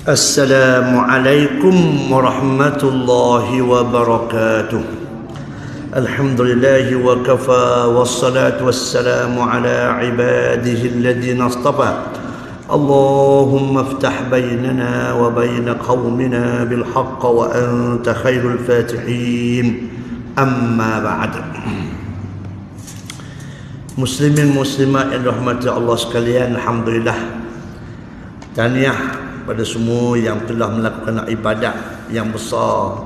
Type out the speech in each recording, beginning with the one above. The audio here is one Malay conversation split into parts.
Assalamualaikum warahmatullahi wabarakatuh. Alhamdulillah wa kafa wassalatu wassalamu ala ibadihi alladhina istafa. Allahumma iftah bainana wa bain qaumina bil haqq wa anta khairul fatihin. Amma ba'd. Muslimin muslimat yang dirahmati Allah sekalian, alhamdulillah. Tahniah pada semua yang telah melakukan ibadat yang besar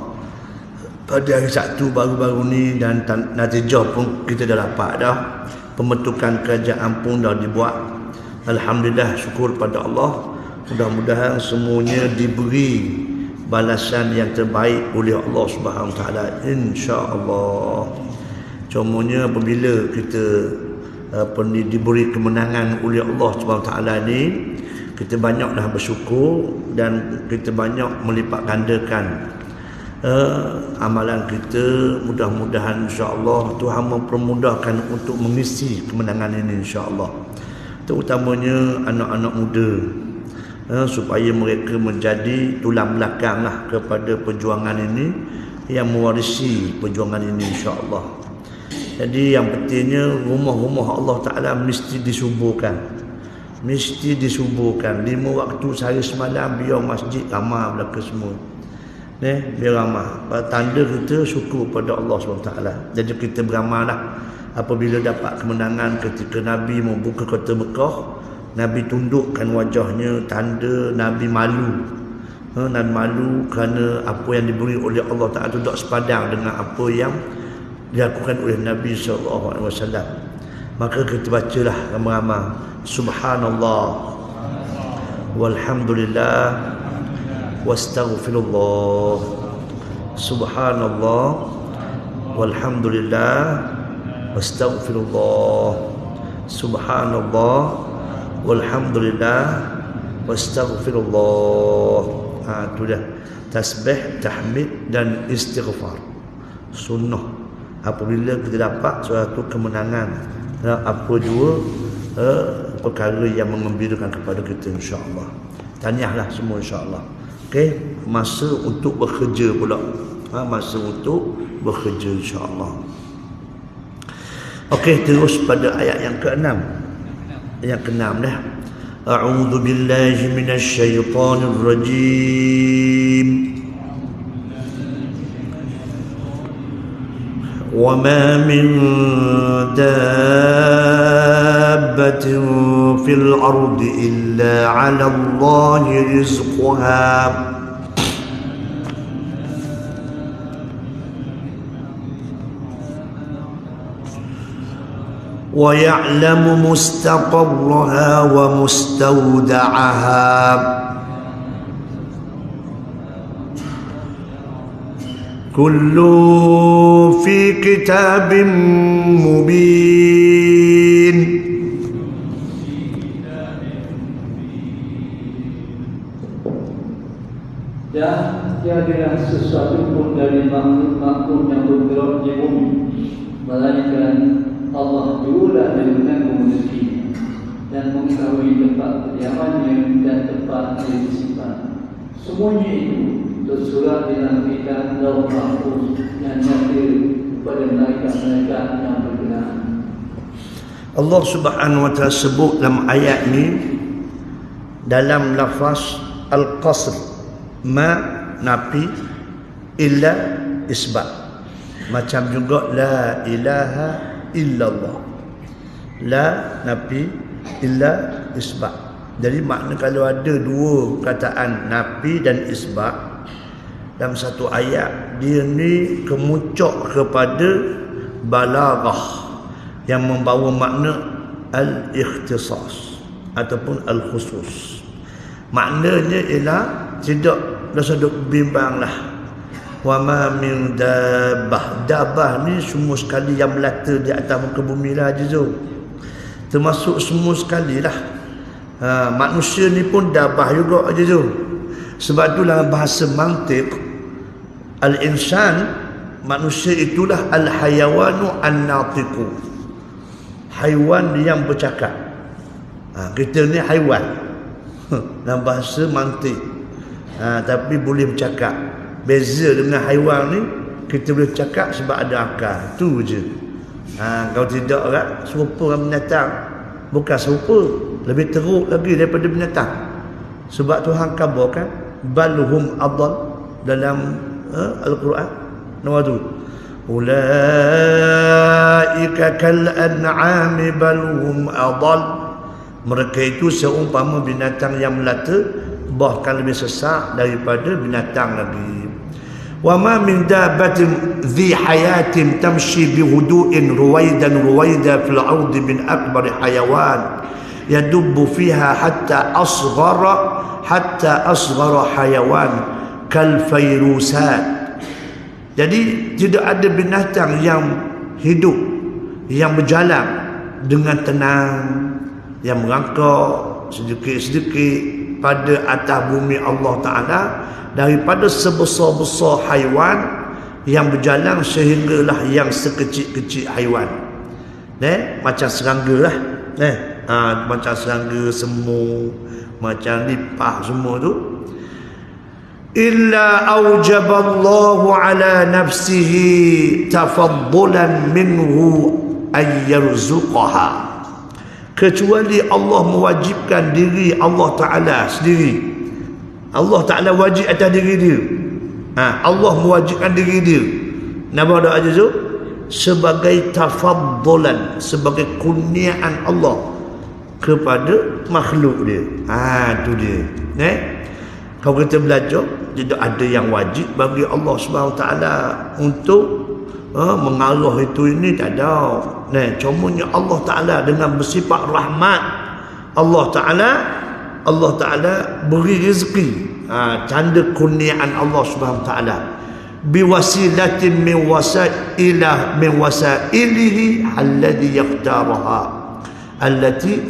pada hari Sabtu baru-baru ni, dan natijah pun kita dah dapat dah. Pembentukan kerajaan pun dah dibuat. Alhamdulillah, syukur pada Allah. Mudah-mudahan semuanya diberi balasan yang terbaik oleh Allah Subhanahu Wa Taala, insya-Allah. Cumanya apabila kita diberi kemenangan oleh Allah Subhanahu Wa Taala ni, kita banyaklah bersyukur dan kita banyak melipat gandakan amalan kita. Mudah-mudahan insya-Allah Tuhan mempermudahkan untuk mengisi kemenangan ini, insya-Allah. Terutamanya anak-anak muda, supaya mereka menjadi tulang belakanglah kepada perjuangan ini, yang mewarisi perjuangan ini, insya-Allah. Jadi yang pentingnya rumah-rumah Allah Taala mesti disuburkan. Mesti disuburkan 5 waktu sehari semalam, biar masjid ramai belaka semua. Biar ramai. Tanda kita syukur pada Allah SWT. Jadi kita beramallah. Apabila dapat kemenangan ketika Nabi membuka kota Mekah, Nabi tundukkan wajahnya, tanda Nabi malu. Nabi malu kerana apa yang diberi oleh Allah Ta'ala tidak sepadang dengan apa yang dilakukan oleh Nabi SAW. Maka kita bacalah ramai-ramai Subhanallah walhamdulillah wastaghfirullah. Subhanallah walhamdulillah wastaghfirullah. Subhanallah walhamdulillah wastaghfirullah. Itu dah tasbih, tahmid dan istighfar. Sunnah apabila kita dapat suatu kemenangan, apa jua perkara yang mengembirakan kepada kita, insya-Allah. Tahniahlah semua, insya-Allah. Okey, masa untuk bekerja pula. Masa untuk bekerja, insya-Allah. Okey, terus pada ayat yang ke-6. Yang ke-6 dah. A'udzu billahi minasy syaithanir rajim. وَمَا مِن دَابَّةٍ فِي الْأَرْضِ إِلَّا عَلَى اللَّهِ رِزْقُهَا وَيَعْلَمُ مُسْتَقَرَّهَا وَمُسْتَوْدَعَهَا كل في كتاب مبين. Dan tiadalah sesuatu pun dari makhluk-makhluk yang bergerak di bumi melainkan Allah jualah dengan rezeki dan mengetahui tempat kediamannya dan tempat yang disimpan. Semuanya itu tersurat dalam kitab Lauh Mahfuz yang nyata kepada malaikat-malaikat yang berkenaan. Allah Subhanahu Wa Taala sebut dalam ayat ni dalam lafaz al-qasr, ma nafi illa isbat. Macam juga la ilaha illallah, la nafi illa isbat. Jadi makna kalau ada dua kataan nafi dan isbat dalam satu ayat, dia ni kemuncak kepada balaghah yang membawa makna al-ikhtisas ataupun al-khusus. Maknanya ialah tidak rasa duk bimbanglah. Wa ma min dabbah. Dabbah ni semua sekali yang melata di atas muka bumi lah, Jizu. Termasuk semua sekali lah. Manusia ni pun dabbah juga, Jizu. Sebab itulah bahasa mantiq, al-insan, manusia itulah al-hayawanu an-natiqu, haiwan yang bercakap. Kita ni haiwan dalam bahasa mantik. Tapi boleh bercakap. Beza dengan haiwan ni, kita boleh cakap sebab ada akal. Tu je. Kalau tidak kan serupa dengan binatang. Bukan serupa, lebih teruk lagi daripada binatang. Sebab Tuhan khabarkan balhum adall dalam Al-Quran. Nama tu. Ulaika kal an'ami balhum adall. Mereka itu seumpama binatang yang melata, bahkan lebih sesat daripada binatang lagi. Wa ma min dabbatin dhi hayatin tamshi bi hudu'in ruwaida fil ardi min akbar hayawan yadubbu fiha hatta asghara hayawan kal fayrusat. Jadi tidak ada binatang yang hidup, yang berjalan dengan tenang, yang merangkak sedikit-sedikit pada atas bumi Allah Ta'ala daripada sebesar-besar haiwan yang berjalan sehinggalah yang sekecil-kecil haiwan. Macam serangga lah. Macam serangga, semut, macam lipah semua tu. Illa aujaballahu ala nafsihi tafaddulan minhu ayyarzuqaha. Kecuali Allah mewajibkan diri Allah Ta'ala sendiri. Allah Ta'ala wajib atas diri dia. Allah mewajibkan diri dia. Nama doa aja tu sebagai tafaddulan, sebagai kurniaan Allah kepada makhluk dia. Tu dia. Kalau kita belajar, tidak ada yang wajib bagi Allah Subhanahu Ta'ala untuk mengarah itu ini, tak ada. Cumanya Allah Ta'ala dengan bersifat rahmat, Allah Ta'ala beri rezeki, tanda kurniaan Allah Subhanahu Ta'ala biwasilatin min wasailihi allati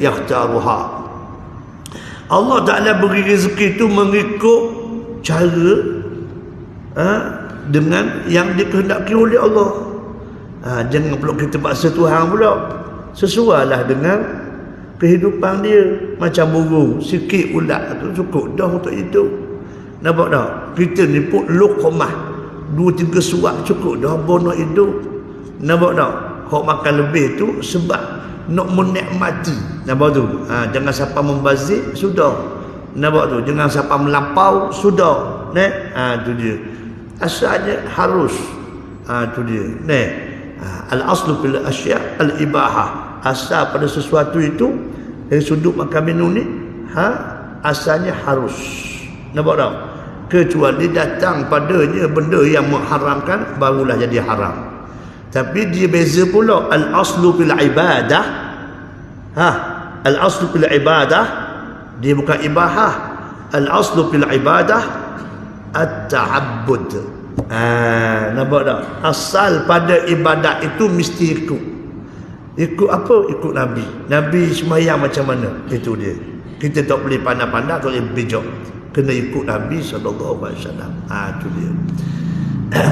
yakhtaruha. Allah Ta'ala beri rezeki itu mengikut cara dengan yang dikehendaki oleh Allah. Jangan pula kita paksa Tuhan pula. Sesuailah dengan kehidupan dia. Macam burung, sikit ulat tu cukup dah untuk hidup. Nampak tak? Kita ni pun luqmah, 2-3 suap cukup dah nak hidup. Nampak tak? Hak makan lebih tu sebab nak menikmati. Nampak tu? Jangan siapa membazir, sudah. Nampak tu? Jangan siapa melampau, sudah. Tu dia. Asalnya harus. Tu dia. Al-aslu fil asya' al-ibahah. Asal pada sesuatu itu dari sudut makan minum ni, asalnya harus. Nampak tak? Kecuali datang padanya benda yang mengharamkan, barulah jadi haram. Tapi dia beza pula. Al-aslu fil ibadah. Al-aslu fil ibadah, dia bukan ibahah. Al-aslu fil ibadah at-ta'abbud. Nampak tak? Asal pada ibadat itu mesti ikut. Ikut apa? Ikut Nabi. Nabi semayang macam mana? Itu dia. Kita tak boleh pandai-pandai, tak boleh bijak. Kena ikut Nabi SAW. Itu dia.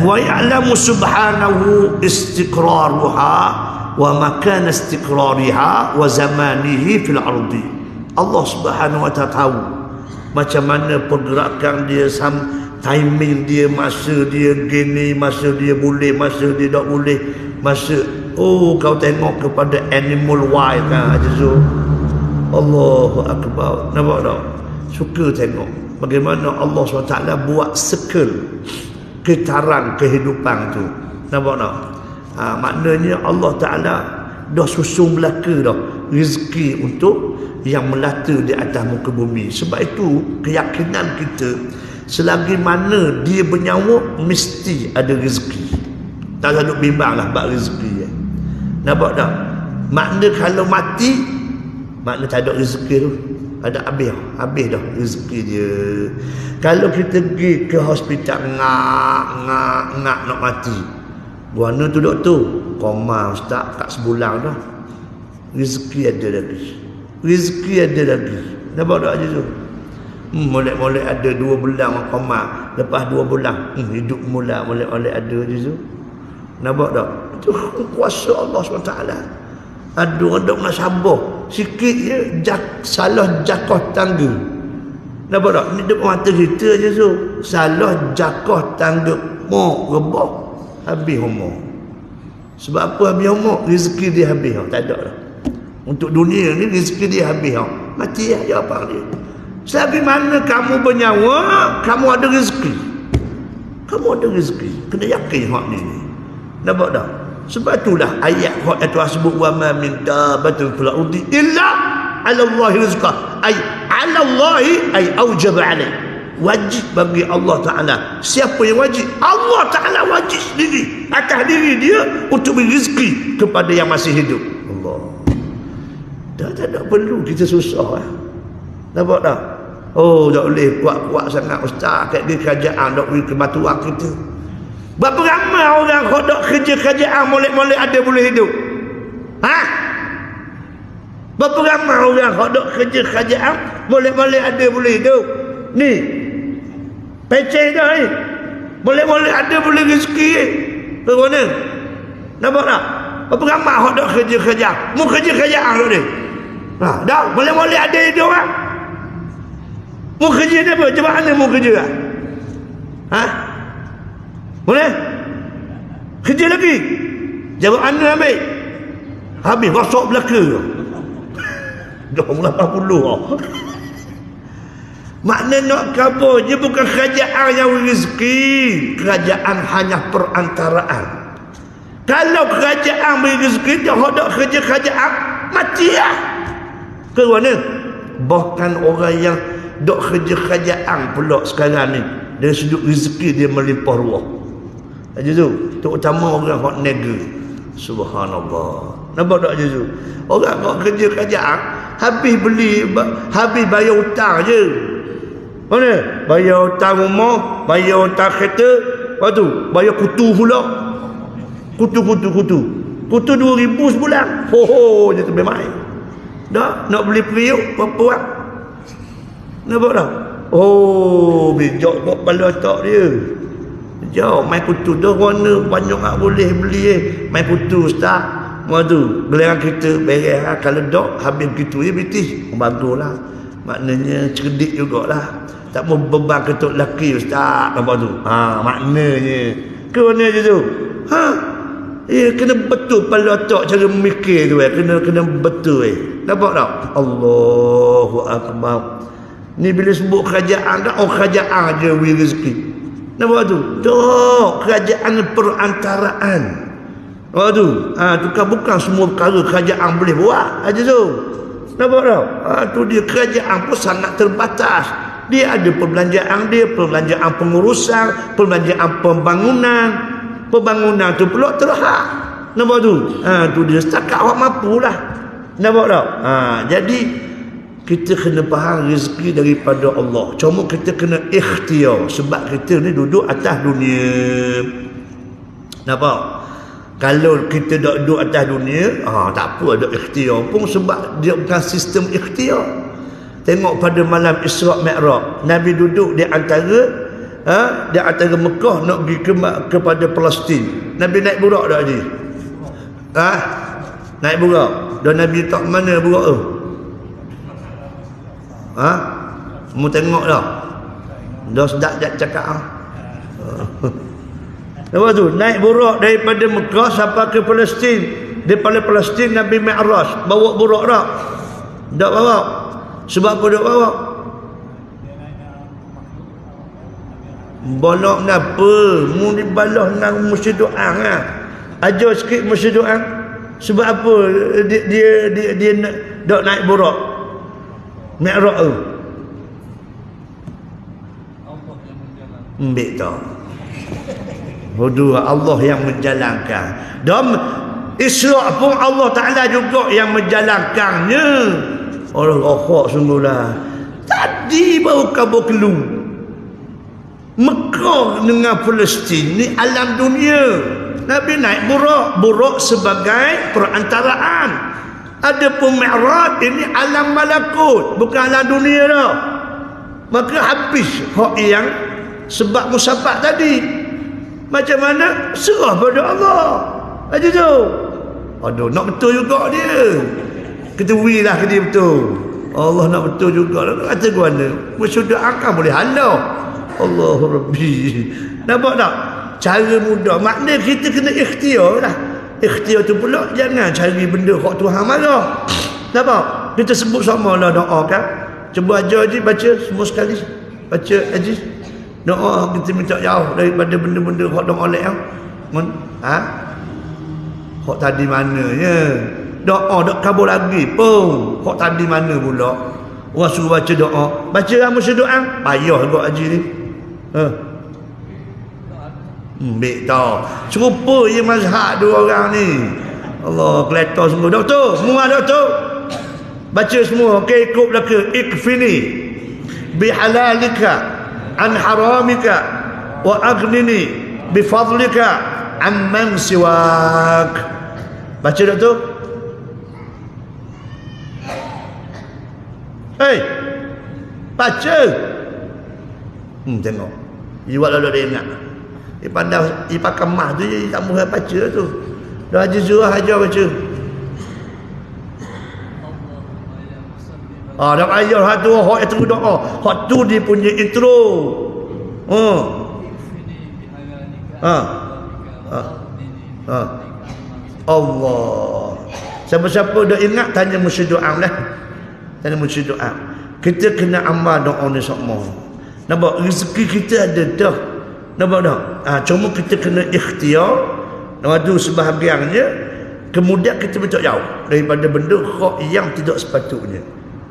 Wa ya'lamu subhanahu istiqraruha wa makan istiqrariha wa zamanihi fil ardi. Allah Subhanahu wa ta'ala tahu macam mana pergerakan dia, timing dia, masa dia gini, masa dia boleh, masa dia tak boleh, masa kau tengok kepada animal wild Azizu. Allahu Akbar. Nampak tak? Suka tengok bagaimana Allah SWT buat circle getaran kehidupan tu. Nampak tak? Maknanya Allah Ta'ala dah susun belaka dah rezeki untuk yang melata di atas muka bumi. Sebab itu keyakinan kita, selagi mana dia bernyawa mesti ada rezeki. Tak selalu bimbang lah bab rezeki. Nampak tak? Makna kalau mati, makna tak ada rezeki tu. Ada habis dah rezeki dia. Kalau kita pergi ke hospital ngak nak mati, buana tu doktor, koma ustaz kat sebulan dah. Rezeki ada lagi. Rezeki ada lagi. Nampak tak je tu? Molek-molek ada 2 bulan koma, lepas 2 bulan hidup mula, molek-molek ada je tu. Nampak tak? Itu kuasa Allah SWT. Ada orang nak sabar sikit je, salah jatuh tangga, Nampak tak? Ni depan mata kita je tu. Salah jakah tangga mok rebah. Habis umur. Sebab apa habis umur? Rezeki dia habis. Tak ada dah. Untuk dunia ni rezeki dia habis. Mati lah jawapan dia. Selagi mana kamu bernyawa, kamu ada rezeki. Kamu ada rezeki. Kena yakin hak ni. Nampak tak? Sebab itulah ayat hak itu sebut wa ma min dabbatin fil ardi illa 'ala Allahi rizqah. Ay 'ala Allahi ay aujaba 'alai. Wajib bagi Allah Taala. Siapa yang wajib? Allah Taala wajib sendiri atas diri dia untuk beri rezeki kepada yang masih hidup. Allah. Dah tak ada perlu kita susah. Nampak tak? Oh, tak boleh kuat-kuat sangat ustaz kat dia kerajaan dok beri kebatuan kita. Berapa ramai orang kodok kerja kerajaan molek-molek ada boleh hidup? Ha? Berapa ramai orang kodok kerja kerajaan molek-molek ada boleh hidup? Ni. Pecah dah ni. Molek-molek ada boleh rezeki ni. Bagaimana? Nampak tak? Berapa ramai kodok kerja kerajaan? Mu kerja kerajaan dok ni. Ha, dah molek-molek ada hidup ah. Mu kerja ni apa? Macam mana mu kerja ah? Ha? Boleh? Kerja lagi. Jawab anda ambil. Habis rosok belaka. Dah 80. Makna nak kabur je bukan kerajaan yang rezeki. Kerajaan hanya perantaraan. Kalau kerajaan beri rezeki, dia hodok kerja kerajaan, mati lah. Ke mana? Bahkan orang yang dok kerja kerajaan pula sekarang ni, dari sudut rezeki dia melimpah ruah. Aja tu, terutama orang hak negeri. Subhanallah. Nampak tak je tu? Orang hak kerja kerajaan habis beli, habis bayar hutang je. Mana? Bayar hutang rumah, bayar hutang kereta, lepas tu bayar kutu pula. Kutu 2,000 sebulan. Ho je tu main. Dah nak beli periuk berapa wang? Nampak tak? Oh, bijak kok kepala otak dia. Jauh main kutu dah warna banyak tak boleh beli main kutu ustaz. Waduh, gelaran kita beres kalau dok habis begitu ya betis. Baguslah. Maknanya cerdik jugalah. Tak mau beban ketuk lelaki ustaz apa tu. Ha, maknanya. Ke mana je tu? Ha? Kena betul kepala otak cara mikir tu kena betul Nampak tak? Allahu akbar. Ni bila sebut kerajaan tak, oh kerajaan je beri rezeki. Nampak tu? Tak, kerajaan perantaraan. Nampak tu? Bukan semua perkara kerajaan boleh buat. Aja tu. Nampak tak? Tu dia kerajaan pun sangat terbatas. Dia ada perbelanjaan dia, perbelanjaan pengurusan, perbelanjaan pembangunan. Pembangunan tu pula terhad. Nampak tu? Tu dia setakat awak mampulah. Nampak tak? Jadi kita kena faham rezeki daripada Allah. Cuma kita kena ikhtiar sebab kita ni duduk atas dunia. Nampak? Kalau kita duduk atas dunia, tak apa ada ikhtiar pun sebab dia bukan sistem ikhtiar. Tengok pada malam Isra' Mi'raj, Nabi duduk di antara Mekah nak pergi kepada Palestin. Nabi naik burak tak je? Naik burak. Dan Nabi tak mana burak tu? Mu tengok dah. Dah sedap cakap Lepas tu naik burak daripada Mekah sampai ke Palestin. Daripada Palestin Nabi Mi'raj. Bawa burak dah. Tak bawa. Sebab apa tak bawa? Balak kenapa? Mu ni balah dengan mesti doa lah. Ajar sikit mesti doa. Sebab apa dia nak naik burak Mi'raj tu? Ambil tau. Allah yang menjalankan. Dan Isra' pun Allah Ta'ala juga yang menjalankannya. Orang akhak sungguhlah. Tadi baru kabur keluar. Mekah dengan Palestin ni alam dunia. Nabi naik burak sebagai perantaraan. Adapun Mi'raj ini alam malakut, bukan alam dunia dah. Maka habis hak yang sebab musafat tadi. Macam mana? Serah pada Allah. Aja tu. Aduh, nak betul juga dia. Ketuilah ke dia betul. Allah nak betul juga lah. Kata gua mana? Bersudut akal boleh halau. Allah Rabbi. Nampak tak? Cara mudah. Maknanya kita kena ikhtiar lah. Ikhtiar tu pula jangan cari benda hak Tuhan marah. Nampak? Kita sebut sama lah doa kan. Cuba ajar Haji baca semua sekali. Baca Haji. Doa kita minta jauh daripada benda-benda hak doa lek ah. Hak tadi mananya? Doa dak kabul lagi pun. Hak tadi mana pula? Orang suruh baca doa. Baca lah mesti doa. Payah juga Haji ni. Baik tau. Serupa je mazhab dua orang ni. Allah, kelihatan semua. Doktor, semua doktor. Baca semua. Okey, ikut belaka. Ikfini bihalalika an haramika wa aghnini bifadlika amman siwak. Baca doktor. Hei, baca. Tengok. Iwak lalu dia ingat. Dia pandang, dia pakai mah tu je, tak mula baca tu. Dah Haji Zurah ajar baca. Dah ayat hak tu, hak itu doa. Hak tu dia punya intro. Allah. Siapa-siapa dah ingat, tanya mesti doa lah. Tanya mesti doa. Kita kena amal doa ni semua. Nampak rezeki kita ada dah. Nampak tak? Cuma kita kena ikhtiar. Lepas tu sebahagiannya kemudian kita minta jauh daripada benda yang tidak sepatutnya.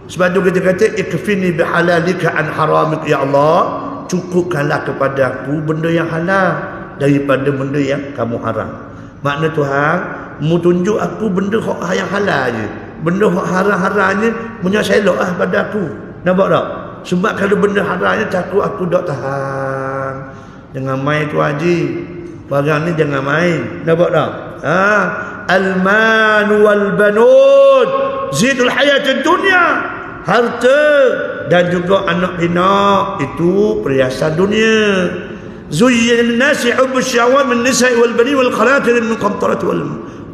Sebab tu kita kata ikfini bihalalika an haramik, ya Allah, cukupkanlah kepada aku benda yang halal daripada benda yang kamu haram. Makna Tuhan mu tunjuk aku benda yang halal je. Benda haram-haramnya menyaselok pada aku. Nampak tak? Sebab kalau benda haramnya takut aku tak tahan. Jangan main tu Haji. Barang ni jangan main. Nampak tak? Al-man wal banud zidul hayatid dunya. Harta dan juga anak pinak itu perhiasan dunia. Zuyyina lin-nasi hubbus syahwat min nisa'i wal bani wal qanatir min qantarati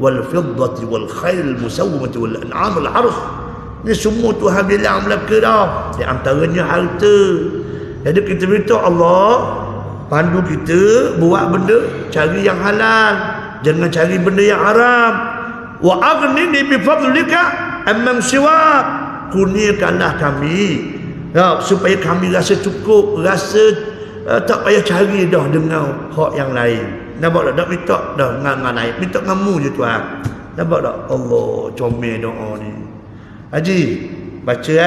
wal fiddati wal khayl musawwamati wal an'am wal harth. Ni semua Tuhan bilang belaka dah. Di antaranya harta. Jadi kita minta Allah pandu kita buat benda cari yang halal, jangan cari benda yang haram. Wa aghnini bi fadlika amman siwak. Kurniakanlah kami supaya kami rasa cukup, rasa tak payah cari dah dengan hak yang lain. Nampak tak? Tak minta dah dengan lain, minta ngamu je Tuhan. Nampak tak? Allah comel doa ni. Haji baca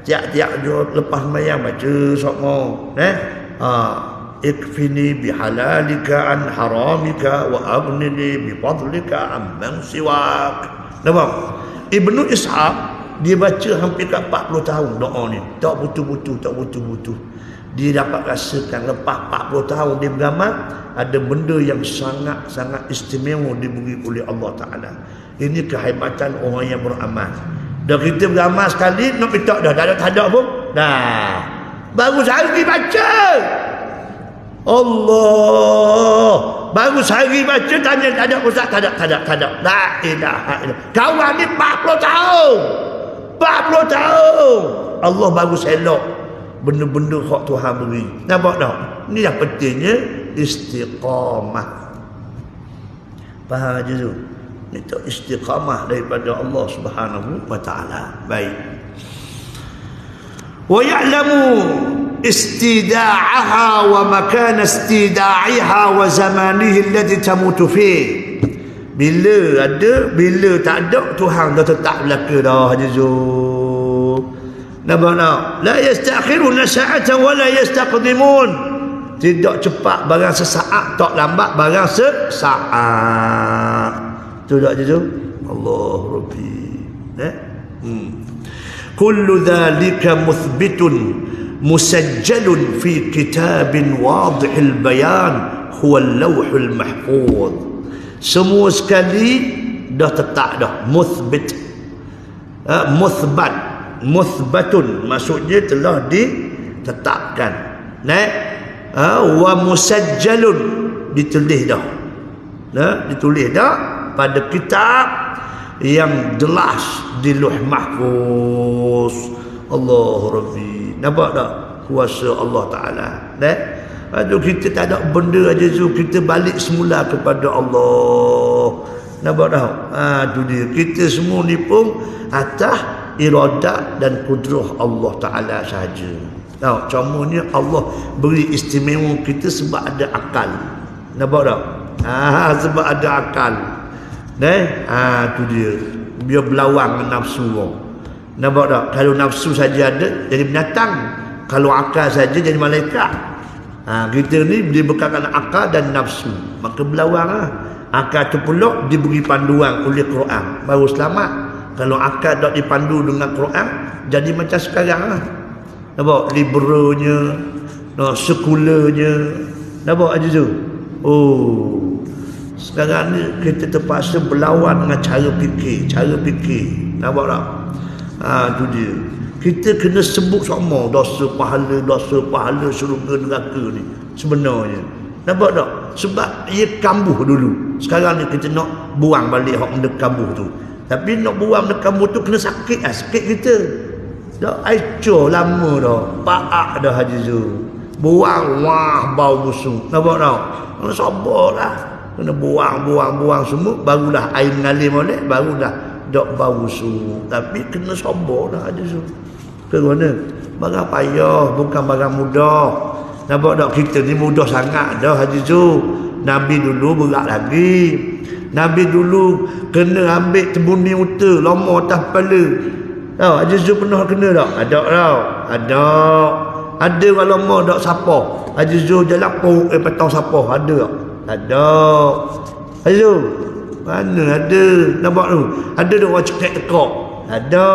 tiap-tiap lepas sembahyang baca semua ikfini bihalalika an haramika wa aghnini bi fadlika amman siwak. Nampak? Ibnu Ishaq dia baca hampir 40 tahun doa ni. Tak butuh-butuh. Dia dapat rasakan lepas 40 tahun dia beramal, ada benda yang sangat-sangat istimewa diberi oleh Allah Ta'ala. Ini kehebatan orang yang beramal. Dah kita beramal sekali, nak minta dah, tak ada pun. Dah. Baru sehari baca. Allah. Baru sehari baca, tanya tak ada ustaz, tak ada. La ilaha illallah. Kawan ni 40 tahun. 40 tahun. Allah baru selok benda-benda hak Tuhan beri. Nampak tak? Ini yang pentingnya istiqamah. Faham je tu? Minta istiqamah daripada Allah Subhanahu wa taala. Baik. Wa ya'lamu istida'aha wa makan istida'iha wa zamanihi alladhi tamutu fihi. Bila ada, bila tak ada, Tuhan dah tetap belaka dah Haji Zul. Nampak tak? La yastakhiruna sa'atan wa la yastaqdimun. Tidak cepat barang sesaat, tak lambat barang sesaat. Tu tak Haji Zul? Allah Rabbi. Kullu dhalika muthbitun musajjalun fi kitabin wadihil bayan huwa al-lawhul mahfuz. Semua sekali dah tetap dah muthbit, muthbatun maksudnya telah ditetapkan, wa musajjalun ditulis dah, ditulis dah pada kitab yang jelas di Lauh Mahfuz. Allah Rabbi. Nampak tak kuasa Allah Ta'ala? Aduh, kita tak ada benda aja tu, kita balik semula kepada Allah. Nampak tak? Tu dia. Kita semua ni pun atas iradat dan kudrah Allah Ta'ala sahaja. Tahu, contohnya Allah beri istimewa kita sebab ada akal. Nampak tak? Sebab ada akal. Tu dia. Biar berlawan dengan nafsu orang. Nampak tak? Kalau nafsu saja ada, jadi binatang. Kalau akal saja, jadi malaikat. Kita ni dibekalkan akal dan nafsu, maka berlawan lah. Akal tu pula diberi panduan oleh Quran, baru selamat. Kalau akal tak dipandu dengan Quran, jadi macam sekarang lah. Nampak? Liberalnya, sekularnya. Nampak aja tu? Sekarang ni kita terpaksa berlawan dengan cara fikir. Nampak tak? Tu dia. Kita kena sebut sama dosa pahala syurga neraka ni sebenarnya. Nampak tak? Sebab ia kambuh dulu. Sekarang ni kita nak buang balik hak benda kambuh tu. Tapi nak buang benda kambuh tu kena sakit lah, sikit kita. Dah aicur lama dah. Paak dah Haji Zul. Buang bau busuk. Nampak tak? Kena sabarlah. Kena buang semua, barulah air mengalir molek, barulah dok bau busuk. Tapi kena sabar dah Haji Zul. Ke mana? Barang payah, bukan barang mudah. Nampak tak? Kita ni mudah sangat dah Haji Zul. Nabi dulu berat lagi. Nabi dulu kena ambil tebuni unta lama atas kepala. Tahu Haji Zul pernah kena tak? Ada tau. Ada orang lama tak siapa. Haji Zul jalan petang siapa. Ada tak? Ada. Haji Zul mana ada? Nampak tu? Ada tak orang cekak tekak? Ada.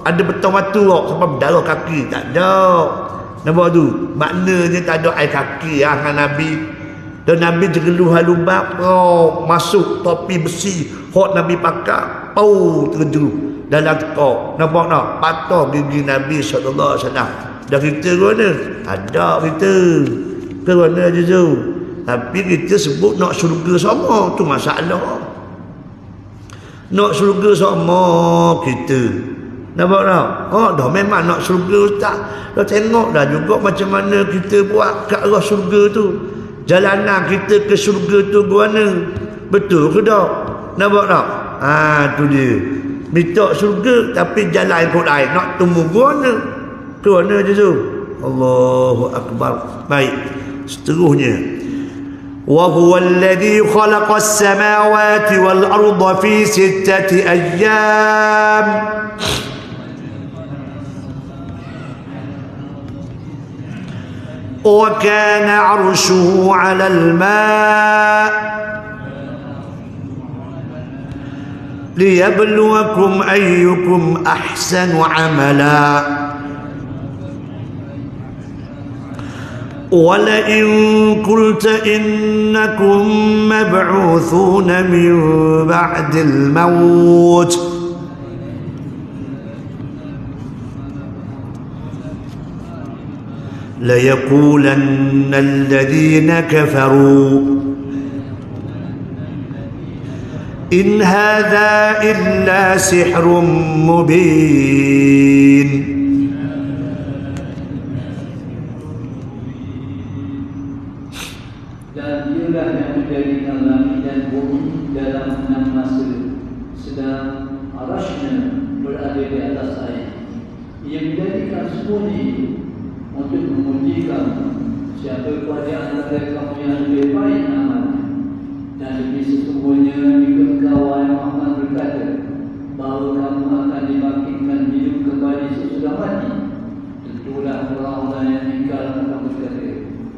Ada betang batu tak sampai berdarah kaki? Tak ada. Nampak tu? Maknanya tak ada air kaki dengan Nabi. Dan Nabi jegeluh halubab, masuk topi besi hot Nabi pakai, terjeruh dalam tekak. Nampak tak? Patah gigi Nabi SAW. Dan kita ke mana? Ada kita. Ke mana je tu? Tapi kita sebut nak syurga sama. Tu masalah. Nak syurga sama kita. Nampak tak? Dah memang nak syurga Ustaz. Dah tengok dah juga macam mana kita buat kat arah syurga tu. Jalanan kita ke syurga tu ke mana? Betul ke tak? Nampak tak? Tu dia. Minta syurga tapi jalan ikut lain. Nak temu ke mana? Ke mana je tu? Allahu Akbar. Baik. Seterusnya. وَهُوَ الَّذِي خَلَقَ السَّمَاوَاتِ وَالْأَرْضَ فِي 6 أَيَّامٍ وَكَانَ عَرْشُهُ عَلَى الْمَاءِ لِيَبْلُوَكُمْ أَيُّكُمْ أَحْسَنُ عَمَلًا وَلَئِن قُلْتَ إِنَّكُمْ مَبْعُوثُونَ مِنْ بَعْدِ الْمَوْتِ لَيَقُولَنَّ الَّذِينَ كَفَرُوا إِنْ هَذَا إِلَّا سِحْرٌ مُبِينٌ. Dan dialah yang menjadikan langit dan bumi dalam 6 masa, sedang arasnya berada di atas air. Ia menjadikan semua ini untuk memujikan siapa pada antara kamu yang lebih baik amalnya. Dan lebih sesungguhnya jika engkau wahai Muhammad berkata bahawa kamu akan dibangkitkan hidup kembali sesudah mati, tentulah orang-orang yang ingkar akan berkata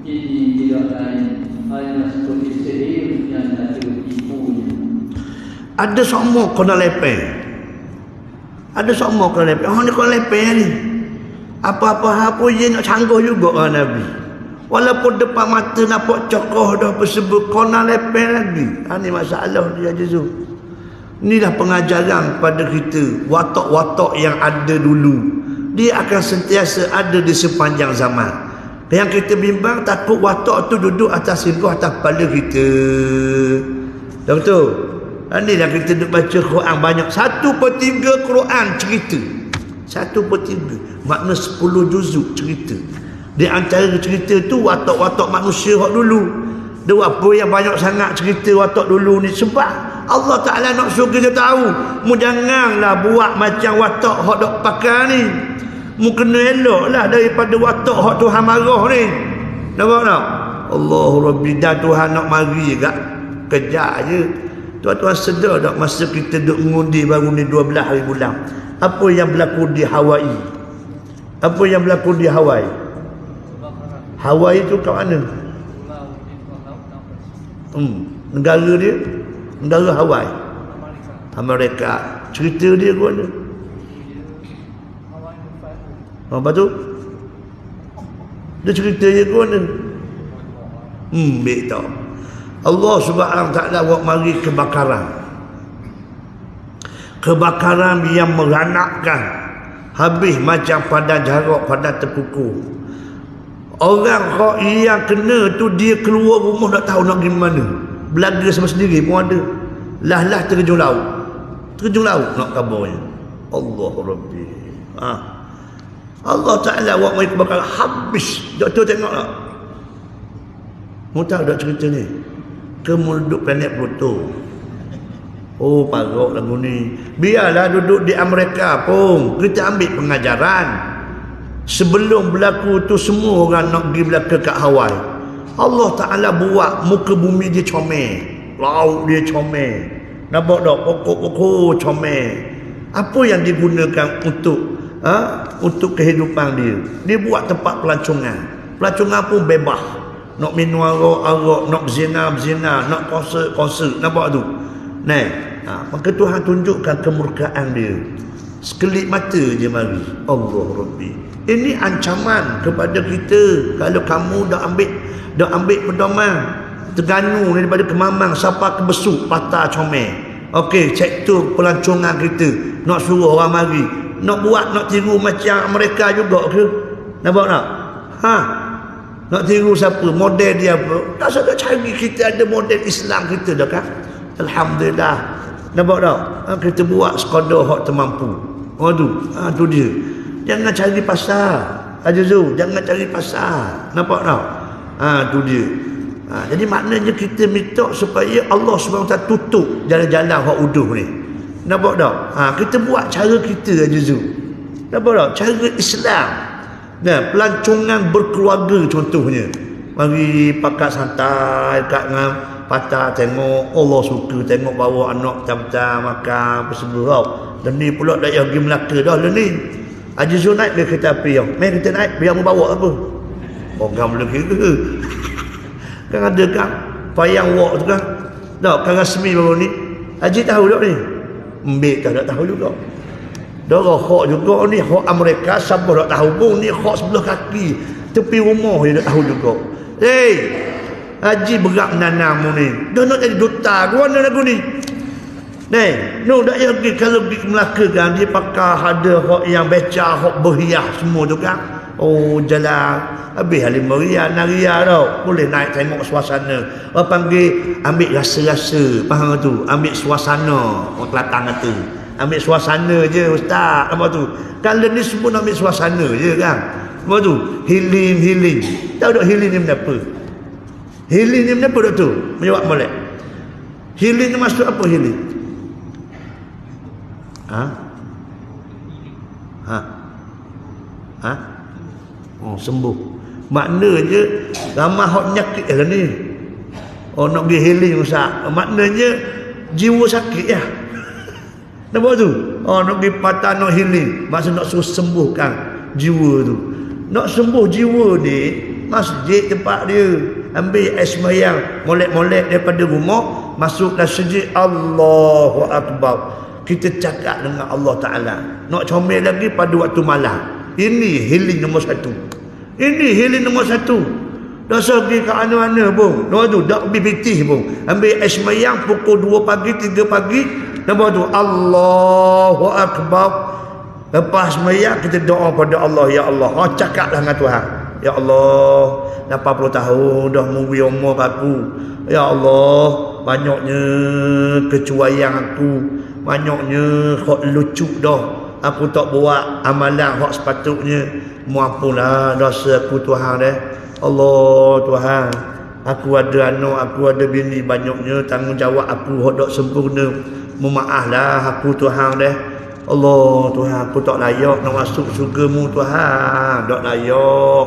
ini tidak lain hanya seperti sihir yang ada tipunya. Ada semua kena lepeh. Ada semua kena lepeh. Ni kena lepeh ni. Apa-apa je nak canggah juga dengan Nabi. Walaupun depan mata nampak cokoh dah bersebut kena lepeh lagi. Ni masalah dia je tu. Inilah pengajaran pada kita. Watak-watak yang ada dulu, dia akan sentiasa ada di sepanjang zaman. Yang kita bimbang takut watak tu duduk atas sirkuh atas kepala kita. Betul? Inilah kita duk baca Quran banyak. 1/3 Quran cerita. 1/3. Makna 10 juzuk cerita. Di antara cerita tu watak-watak manusia hak dulu. Dia apa yang banyak sangat cerita watak dulu ni sebab Allah Ta'ala nak suruh kita tahu. Mu janganlah buat macam watak hak dok pakai ni. Mu kena eloklah daripada watak hak Tuhan marah ni. Nampak tak? Allahu Rabbi, dah Tuhan nak mari gak kejap je. Tuan-tuan sedar tak masa kita duk mengundi baru ni 12 hari bulan. Apa yang berlaku di Hawaii? Apa yang berlaku di Hawaii? Hawaii tu kat mana? Negara dia? Negara Hawaii. Amerika. Cerita dia ke mana? Apa tu? Dia cerita dia ke mana? Baik tak. Allah Subhanahu Wa Taala buat mari kebakaran. Kebakaran yang meranakkan. Habis macam pada jarak, pada terkukur. Orang yang kena tu dia keluar rumah tak tahu nak pergi mana. Belaga sama sendiri pun ada. Lah terjun laut. Terjun laut nak kabarnya. Allah Rabbi. Allah Ta'ala buat mari kebakaran habis. Doktor tengok tak? Mu tahu tak cerita ni? Kemuduk planet Pluto. Oh, parok lagu ni. Biarlah duduk di Amerika pun kita ambil pengajaran. Sebelum berlaku tu semua orang nak pergi belaka kat Hawaii. Allah Ta'ala buat muka bumi dia comel. Laut dia comel. Nampak tak? Pokok-pokok comel. Apa yang digunakan untuk kehidupan dia? Dia buat tempat pelancongan. Pelancongan pun bebas. Nak minum arak, nak berzina, nak konsert. Nampak tu? Maka Tuhan tunjukkan kemurkaan dia. Sekelip mata je mari. Allah Rabbi. Ini ancaman kepada kita. Kalau kamu dah ambil pedoman Terengganu daripada Kemamang sampai ke Besuk, patah comel. Okey, cek tu pelancongan kita. Nak suruh orang mari. Nak buat, nak tiru macam mereka juga ke? Nampak tak? Nak tiru siapa? Model dia apa? Tak saja cari kita ada model Islam kita dah kan? Alhamdulillah. Nampak tak? Kita buat sekadar hak termampu. Tu dia. Jangan cari pasal. Ajuzu, jangan cari pasal. Nampak tak? Tu dia. Jadi maknanya kita minta supaya Allah SWT tutup jalan-jalan hak uduh ni. Nampak tak? Kita buat cara kita Ajuzu. Nampak tak? Cara Islam. Pelancongan berkeluarga contohnya. Mari pakat santai kat dengan patah tengok. Allah suka tengok bawa anak tam-tam makan apa semua. Dan ni pula dah pergi Melaka dah lah ni. Haji Zul naik ke kereta api yang. Mari kita naik, biar mu bawa apa? Orang boleh kira. Kan ada kan payang walk tu kan. Tak, kan rasmi baru ni. Haji tahu tak ni? Mbik tak tahu juga. Darah hak juga ni, hak Amerika siapa tak tahu pun ni hak sebelah kaki tepi rumah dia tak tahu juga. Haji berat menanam ni. Dah nak jadi duta ke mana lagu ni? Dak ya pergi kalau pergi ke Melaka kan dia pakai ada hak yang beca, hak berhias semua tu kan. Oh, jalan habis RM5 RM6 tau. Boleh naik tengok suasana. Orang panggil ambil rasa-rasa, faham tu? Ambil suasana. Orang Kelantan kata. Ambil suasana je ustaz. Apa tu? Kalau ni semua nak ambil suasana je kan. Apa tu? Healing. Tahu tak healing ni apa? Healing ni apa tak tu? Menjawab boleh. Healing ni maksud apa healing? Oh, sembuh. Maknanya ramai hak penyakit lah ni. Oh, nak pergi healing ustaz. Maknanya jiwa sakit ya. Nampak tu? Oh, nak pergi patah nak healing. Maksud nak suruh sembuhkan jiwa tu. Nak sembuh jiwa ni, masjid tempat dia. Ambil air sembahyang, molek-molek daripada rumah, masuk dalam masjid, Allahu Akbar. Kita cakap dengan Allah Ta'ala. Nak comel lagi pada waktu malam. Ini healing nombor 1. Ini healing nombor 1. Dah pergi ke mana-mana pun. Nampak tu, dah pergi pitih pun. Ambil air sembahyang pukul 2 pagi, 3 pagi. Nampak tu, Allahu Akbar. Lepas sembahyang kita doa pada Allah. Ya Allah, cakaplah dengan Tuhan. Ya Allah, 80 tahun dah mungkin umur aku. Ya Allah, banyaknya kecuaian aku, banyaknya hak lucu dah aku tak buat amalan hak sepatutnya. Muampunlah dosa aku Tuhan deh. Allah Tuhan, aku ada anak, aku ada bini, banyaknya tanggungjawab aku hak tak sempurna. Memaaflah aku Tuhan deh. Allah Tuhan, aku tak layak nak masuk syurga-Mu Tuhan, tak layak.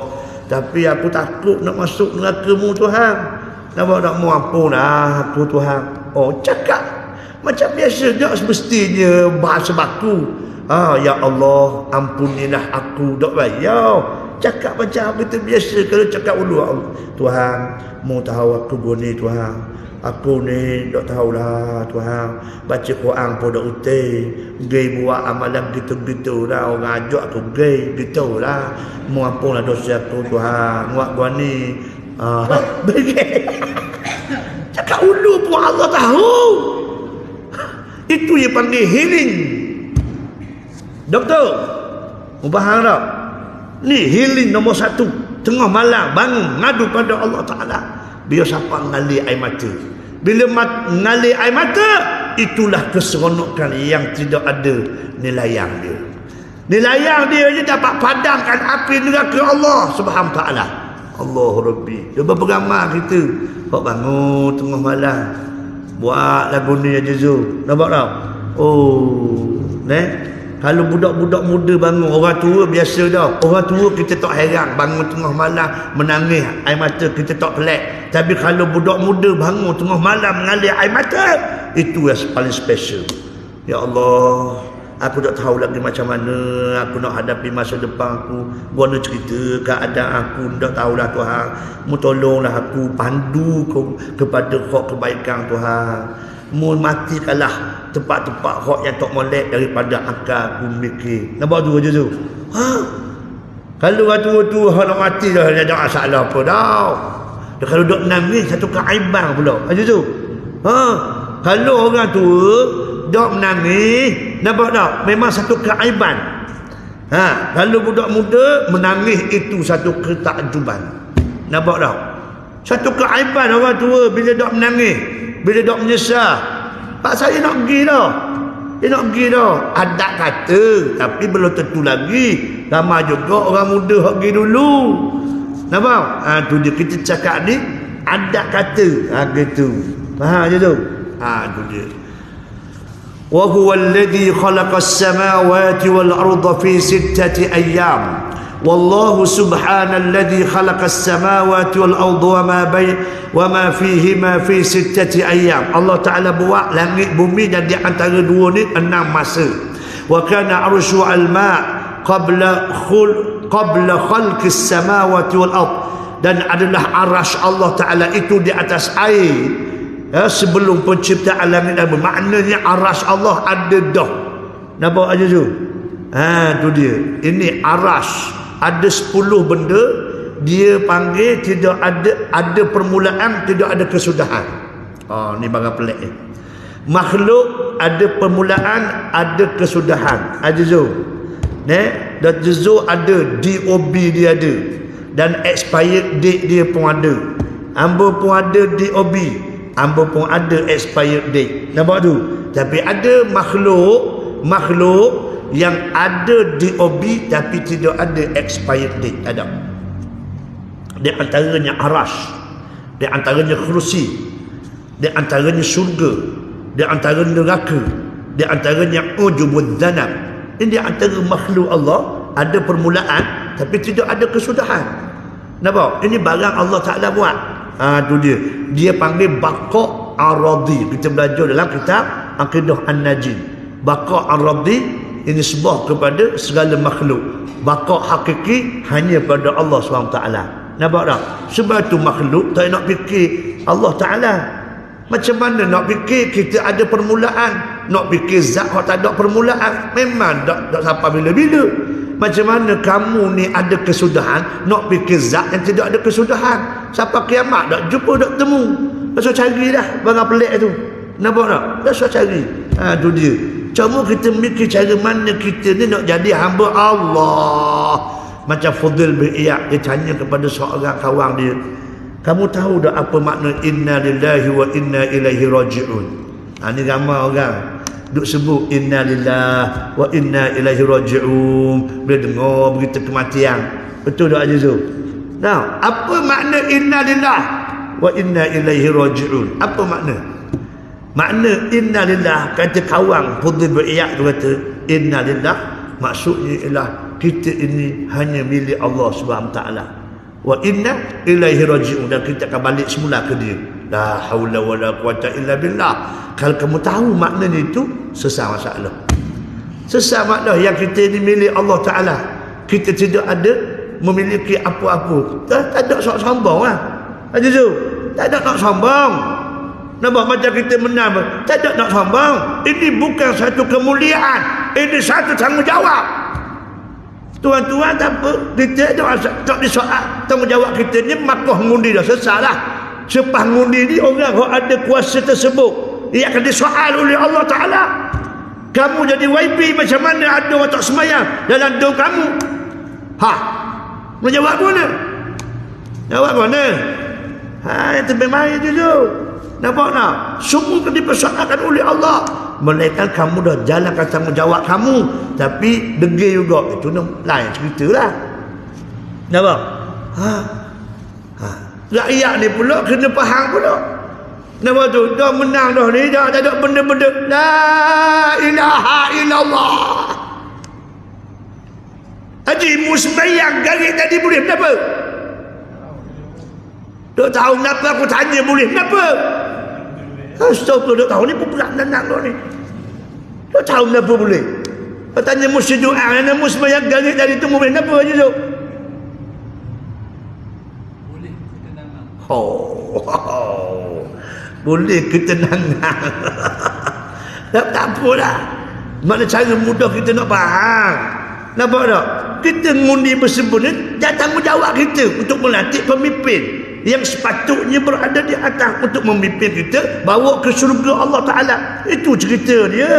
Tapi aku takut nak masuk neraka-Mu Tuhan. Nampak tak, muampunlah aku Tuhan. Oh, cakap macam biasa tak semestinya bahasa baku. Ya Allah, ampunilah aku, tak payah cakap macam kita biasa. Kalau cakap dulu, Tuhan, Mu tahu aku gini Tuhan, aku ni tak tahulah Tuhan, baca Quran pun tak utai, gay buat amalan gitu-gitu lah, orang ajak aku gay gitu lah. Mu ampunlah dosa aku Tuhan, buat gua ni bagi cakap dulu pun Allah tahu. Itu yang panggil healing. Doktor, faham tak? Ni healing nombor 1. Tengah malam bangun ngadu pada Allah Ta'ala. Biar siapa mengalir air mata. Bila mengalir air mata, itulah keseronokan yang tidak ada nilayang dia. Nilayang dia je dapat padamkan api neraka Allah Subhanahu Wa Ta'ala. Allah Rabbi. Cuba beramal kita. Kau bangun tengah malam, buat lagu ni aja Zul. Nampak tak? Oh, kalau budak-budak muda bangun, orang tua biasa dah. Orang tua kita tak heran bangun tengah malam menangis air mata, kita tak pelik. Tapi kalau budak muda bangun tengah malam mengalir air mata, itu yang paling special. Ya Allah, aku tak tahu lagi macam mana aku nak hadapi masa depan aku. Gua nak cerita keadaan aku, tak tahulah Tuhan. Mu tolonglah aku, pandu kau kepada hak kebaikan Tuhan. Mu matikanlah tempat-tempat hak yang tak molek daripada akal aku mikir. Nampak tu aja tu. Kalau orang tua-tua hak nak mati dah, ada masalah apa dah. Dan kalau dok nangis satu keaiban pula. Aja tu. Kalau orang tua dok menangis, nampak tak? Memang satu keaiban. Kalau budak muda menangis, itu satu ketakjuban. Nampak tak? Satu keaiban orang tua bila dok menangis, bila dok menyesal. Pak saya nak pergi dah. Dia nak pergi dah. Ada kata, tapi belum tentu lagi. Ramai juga orang muda hak pergi dulu. Nampak? Tu dia kita cakap ni ada kata. Gitu. Faham je tu? Tu dia. وهو الذي خلق السماوات والأرض في 6 أيام والله سبحانه الذي خلق السماوات والأرض وما فيهما في 6 أيام. Allah Ta'ala buat langit bumi dan di antara dua ni 6 masa. وكان عرشه الماء قبل خلق السماوات والأرض, dan adalah arasy Allah Ta'ala itu di atas air. Sebelum penciptaan langit dan bumi. Maknanya arasy Allah ada dah. Nampak aja tu? Tu dia. Ini arasy. Ada 10 benda. Dia panggil tidak ada permulaan, tidak ada kesudahan. Ni barang pelik ni. Makhluk ada permulaan, ada kesudahan. Aja tu. Dan juzu ada, DOB dia ada. Dan expired date dia pun ada. Hamba pun ada DOB. Hamba pun ada expired date. Nampak tu? Tapi ada makhluk yang ada DOB tapi tidak ada expired date. Ada. Di antaranya arasy, di antaranya kursi, di antaranya syurga, di antaranya neraka, di antaranya ujubud dhanab. Ini di antara makhluk Allah ada permulaan tapi tidak ada kesudahan. Nampak? Ini barang Allah Ta'ala buat. Tu dia. Dia panggil baqa' ar-radhi. Kita belajar dalam kitab Aqidah An-Najin. Baqa' ar-radhi ini sebab kepada segala makhluk. Baqa' hakiki hanya pada Allah SWT. Nampak tak? Sebab tu makhluk tak nak fikir Allah Ta'ala. Macam mana nak fikir kita ada permulaan? Nak fikir zat yang tak ada permulaan, memang tak sampai bila-bila. Macam mana kamu ni ada kesudahan, nak fikir zat yang tidak ada kesudahan? Sampai kiamat tak jumpa, tak temu. Pasal cari dah barang pelik tu. Nampak tak? Pasal cari. Tu dia. Cuma kita mikir cara mana kita ni nak jadi hamba Allah. Macam Fudil bin Iyad, dia tanya kepada seorang kawan dia. Kamu tahu dah apa makna inna lillahi wa inna ilaihi raji'un? Ini ramai orang duk sebut inna lillahi wa inna ilaihi raji'un bila dengar berita kematian. Betul tak Azizul? Nah, apa makna inna lillahi wa inna ilaihi raji'un? Apa makna? Makna inna lillahi, kata kawan Fudhil bin Iyad tu kata inna lillahi maksudnya ialah kita ini hanya milik Allah Subhanahu Wa Taala. Wa inna ilaihi raji'un, dan kita akan balik semula ke dia. La haula wala quwata illa billah. Kalau kamu tahu maknanya itu, selesai masalah. Selesai masalah yang kita ini milik Allah Taala. Kita tidak ada memiliki apa-apa. Tak ada sok sombong lah. Azizu, tak ada nak sombong. Nampak macam kita menang, tak ada nak sombong. Ini bukan satu kemuliaan, ini satu tanggungjawab. Tuan-tuan tak apa, kita tak disoal. Tanggungjawab kita ni makoh ngundi dah, selesai dah. Sepah ngundi ni orang yang ada kuasa tersebut, ia akan disoal oleh Allah Ta'ala. Kamu jadi YB macam mana ada orang tak semayang dalam dom kamu? Menjawab mana? Jawab mana? Yang terbaik mari dulu. Nampak tak? Semua akan dipersoalkan oleh Allah. Melainkan kamu dah jalankan tanggungjawab kamu, tapi degil juga. Itu lain cerita lah. Nampak? Rakyat ni pula kena faham pula. Nampak tu? Dah menang dah ni, dah tak ada benda-benda. La ilaha illallah. Haji musbayang garis tadi boleh kenapa? Tak tahu kenapa aku tanya boleh kenapa? Astagfirullah, tak tahu ni berat tenang kau ni. Tak tahu kenapa boleh. Kau tanya musyid doa, mana musbayang garis tadi tu boleh kenapa je tu? Boleh ketenangan. Boleh ketenangan. Tak apa dah. Mana cara mudah kita nak faham. Nampak tak? Kita mengundi bersebut ni, tanggungjawab kita untuk melantik pemimpin yang sepatutnya berada di atas untuk memimpin kita bawa ke syurga Allah Ta'ala. Itu cerita dia.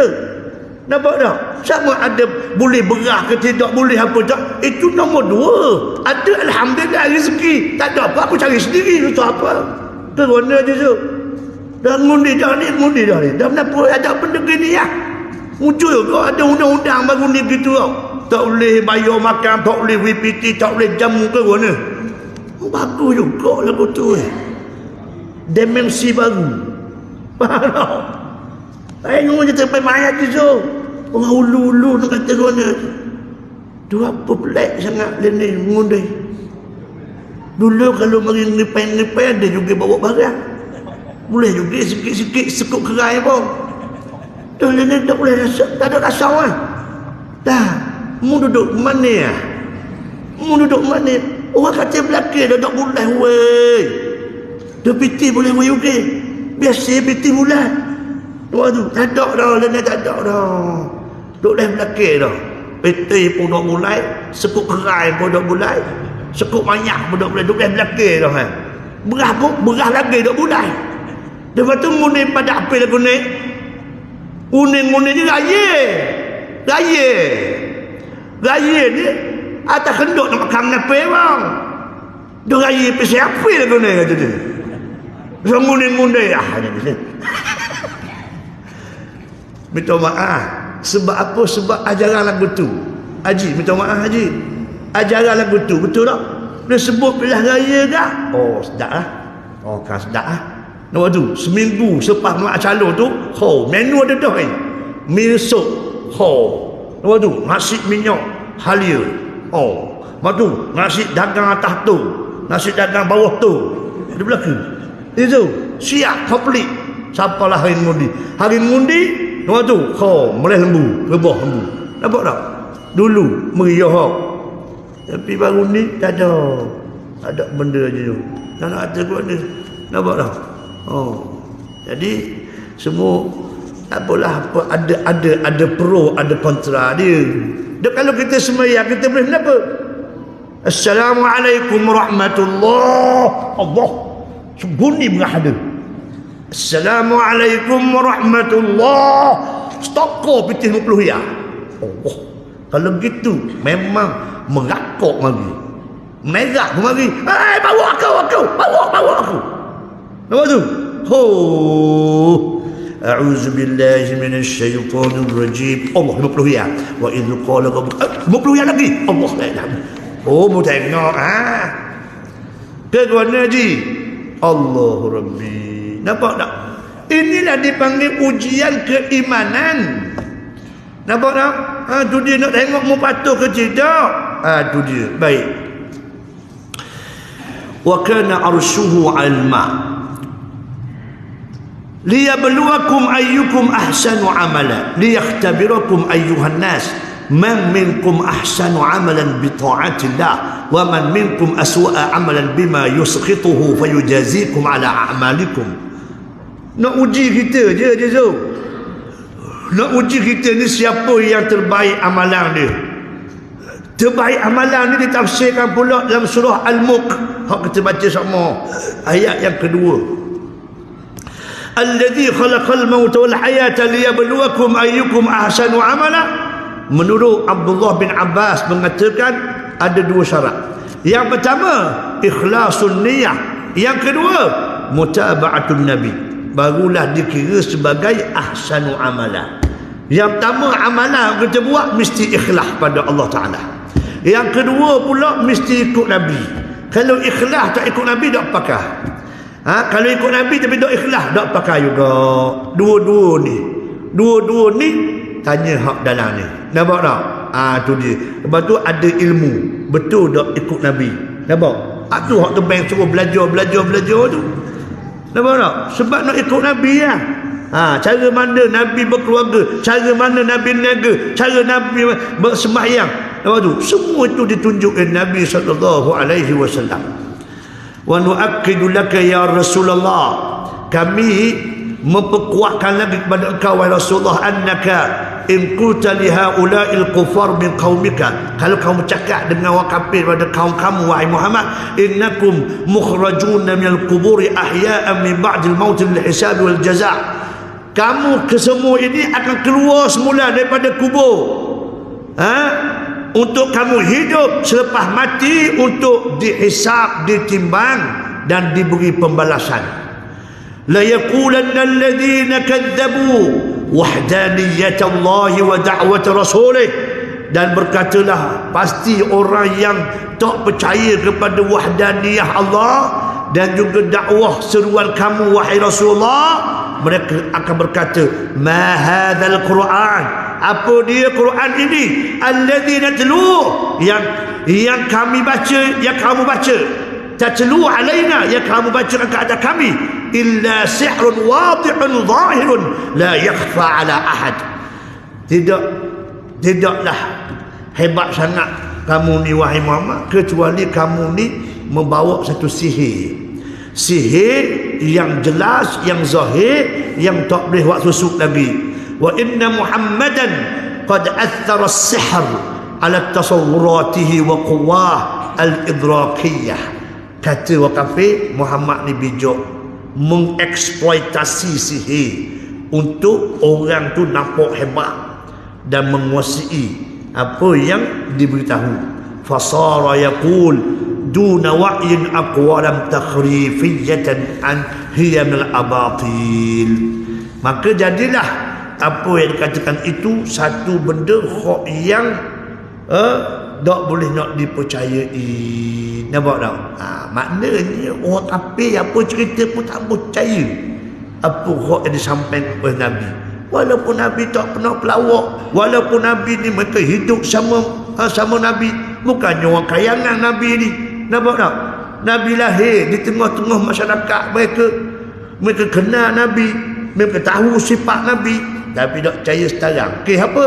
Nampak tak? Sama ada boleh berah ke tidak boleh apa tak, itu nombor dua. Ada alhamdulillah rezeki, tak ada apa aku cari sendiri. Itu apa? Kerana je tu. Dah ngundi dah ni, ngundi dah ni. Dah kenapa ada benda gini ya? Muncul kau ada undang-undang baru ni gitu tau. Tak boleh bayar makan, tak boleh VPT, tak boleh jamu ke mana. Bagus juga lagu tu. Dimensi baru. Faham tak? Tengok je sampai mayat je tu. Orang ulu-ulu nak kata mana. Tu apa pelik sangat dia ni mengundi. Dulu kalau mari ngepai-ngepai ada juga bawa barang. Boleh juga sikit-sikit sekut kerai pun. Tu dia ni tak boleh rasa, tak ada rasa lah. Dah, mu duduk mana ya? Mu duduk mana? Orang kata belakang dah tak boleh weh. Dia piti boleh weh juga. Biasa piti bulan. Waduh, tak ada dah, lena tak ada dah. Duduk dah belakang dah. Piti pun tak mulai, sekut kerai pun tak mulai, sekut banyak pun tak mulai. Duduk dah belakang dah kan. Berah pun, berah lagi tak mulai. Lepas tu nguning pada apa lagu ni? Nguning-nguning ni raya. Raya. Raya ni atas kenduk nak makan apa bang? Dia raya pasal apa lagu ni kata dia. So nguning-nguning minta maaf. Sebab apa? Sebab ajaran lagu tu. Haji, minta maaf Haji. Ajaran lagu tu, betul tak? Dia sebut belah raya tak? Oh, sedap lah. Oh, kan sedap lah. Nampak tu, seminggu selepas mak calon tu, menu ada dah ni. Mi sup, nampak tu, nasi minyak, halia. Nampak tu, nasi dagang atas tu, nasi dagang bawah tu. Di belakang. Itu, siap, komplit. Siapalah hari ngundi. Hari ngundi, nampak tu, meleh lembu, rebah lembu. Nampak tak? Dulu, meriah. Tapi baru ni, tak ada. Tak ada benda je tu. Tak nak kata kot ni. Nampak tak? Jadi semua tak apalah, apa ada pro, ada kontra dia. Dan kalau kita sembahyang kita boleh kenapa? Assalamualaikum warahmatullahi Allah. Sebunyi berada. Assalamualaikum warahmatullahi. Stokor piti 50 ya. Allah. Kalau gitu memang merakok lagi. Merah pun mari. Bawa aku. Bawa aku. Apa tu? A'udzu billahi minasy syaithanir rajim. Allah 50 ya. Wa idz qala 50 ya lagi. Allah la ilaha. Mu tengok ke mana ji? Allahu Rabbi. Nampak tak? Inilah dipanggil ujian keimanan. Nampak tak? Tu dia nak tengok mu patuh ke tidak. Tu dia. Baik. Wa kana arshuhu 'alal ma' liyabluwakum ayyukum ahsanu 'amala liyakhtabirakum ayyuhan nas man minkum ahsanu 'amalan bi ta'atillah wa man minkum aswa'a 'amalan bima yuskhituhu fayujazikum 'ala a'malikum. Nak uji kita je Zul. Nak uji kita ni siapa yang terbaik amalan dia. Terbaik amalan ni ditafsirkan pula dalam surah Al-Mulk. Hak kita baca sama ayat yang kedua. Alladzi khalaqal mauta wal hayata liyabluwakum ayyukum ahsanu amala. Menurut Abdullah bin Abbas mengatakan ada dua syarat. Yang pertama ikhlasun niyah, yang kedua mutaba'atun nabi. Barulah dikira sebagai ahsanu amala. Yang pertama amalan kita buat mesti ikhlas pada Allah Taala. Yang kedua pula mesti ikut nabi. Kalau ikhlas tak ikut nabi tak pakai. Kalau ikut Nabi tapi tak ikhlas tak pakai juga. Dua-dua ni tanya hak dalam ni. Nampak tak? Tu dia. Lepas tu ada ilmu. Betul tak ikut Nabi? Nampak? Tu hak terbaik suruh belajar tu. Nampak tak? Sebab nak ikut Nabi lah. Cara mana Nabi berkeluarga, cara mana Nabi niaga, cara Nabi bersembahyang. Nampak tu? Semua itu ditunjukkan Nabi SAW. Wa nu'akkidu laka ya Rasulullah, kami memperkuatkan lagi kepada engkau wahai Rasulullah, annaka in qulta li haula'il kufar min qaumika, kalau kamu bercakap dengan orang kafir pada kaum kamu wahai Muhammad, innakum mukhrajuna minal quburi ahya'an min ba'dil maut lil hisab wal jazaa, kamu kesemua ini akan keluar semula daripada kubur untuk kamu hidup selepas mati untuk dihisab, ditimbang dan diberi pembalasan. La yaqulanna alladhina kadzabu wahdaniyatallahi wa da'wat rasulih, dan berkatalah pasti orang yang tak percaya kepada wahdaniyah Allah dan juga dakwah seruan kamu wahai Rasulullah, mereka akan berkata, ma hadzal Quran, apa dia Quran ini, alladzi natlu, yang kami baca, yang kamu baca, tatlu alaina, yang kamu baca ke atas kami, illa sihrun wadihun zahirun la yakhfa ala ahad. Tidaklah hebat sangat kamu ni wahai Muhammad, kecuali kamu ni membawa satu sihir yang jelas, yang zahir, yang tak boleh buat susuk lagi. Wa inna Muhammadan qad athara as-sihr ala tasawwuratihi wa quwwah al-idrakiyah. Kata orang kafir, Muhammad ni bijak mengeksploitasi sihir untuk orang tu nampak hebat dan menguasai apa yang diberitahu. Fasara yaqul duna wa'yin aqwalam takhrifiyatan an hiya min al-abatil. Maka jadilah apa yang dikatakan itu satu benda yang tak boleh nak dipercayai. Nampak tak? Maknanya orang kafir apa cerita pun tak percaya apa hak yang disampaikan oleh Nabi. Walaupun Nabi tak pernah pelawak, walaupun Nabi ni mereka hidup sama Nabi, bukannya orang kayangan Nabi ni. Nampak tak? Nabi lahir di tengah-tengah masyarakat mereka kenal Nabi, mereka tahu sifat Nabi, tapi tak percaya sekarang. Kes apa?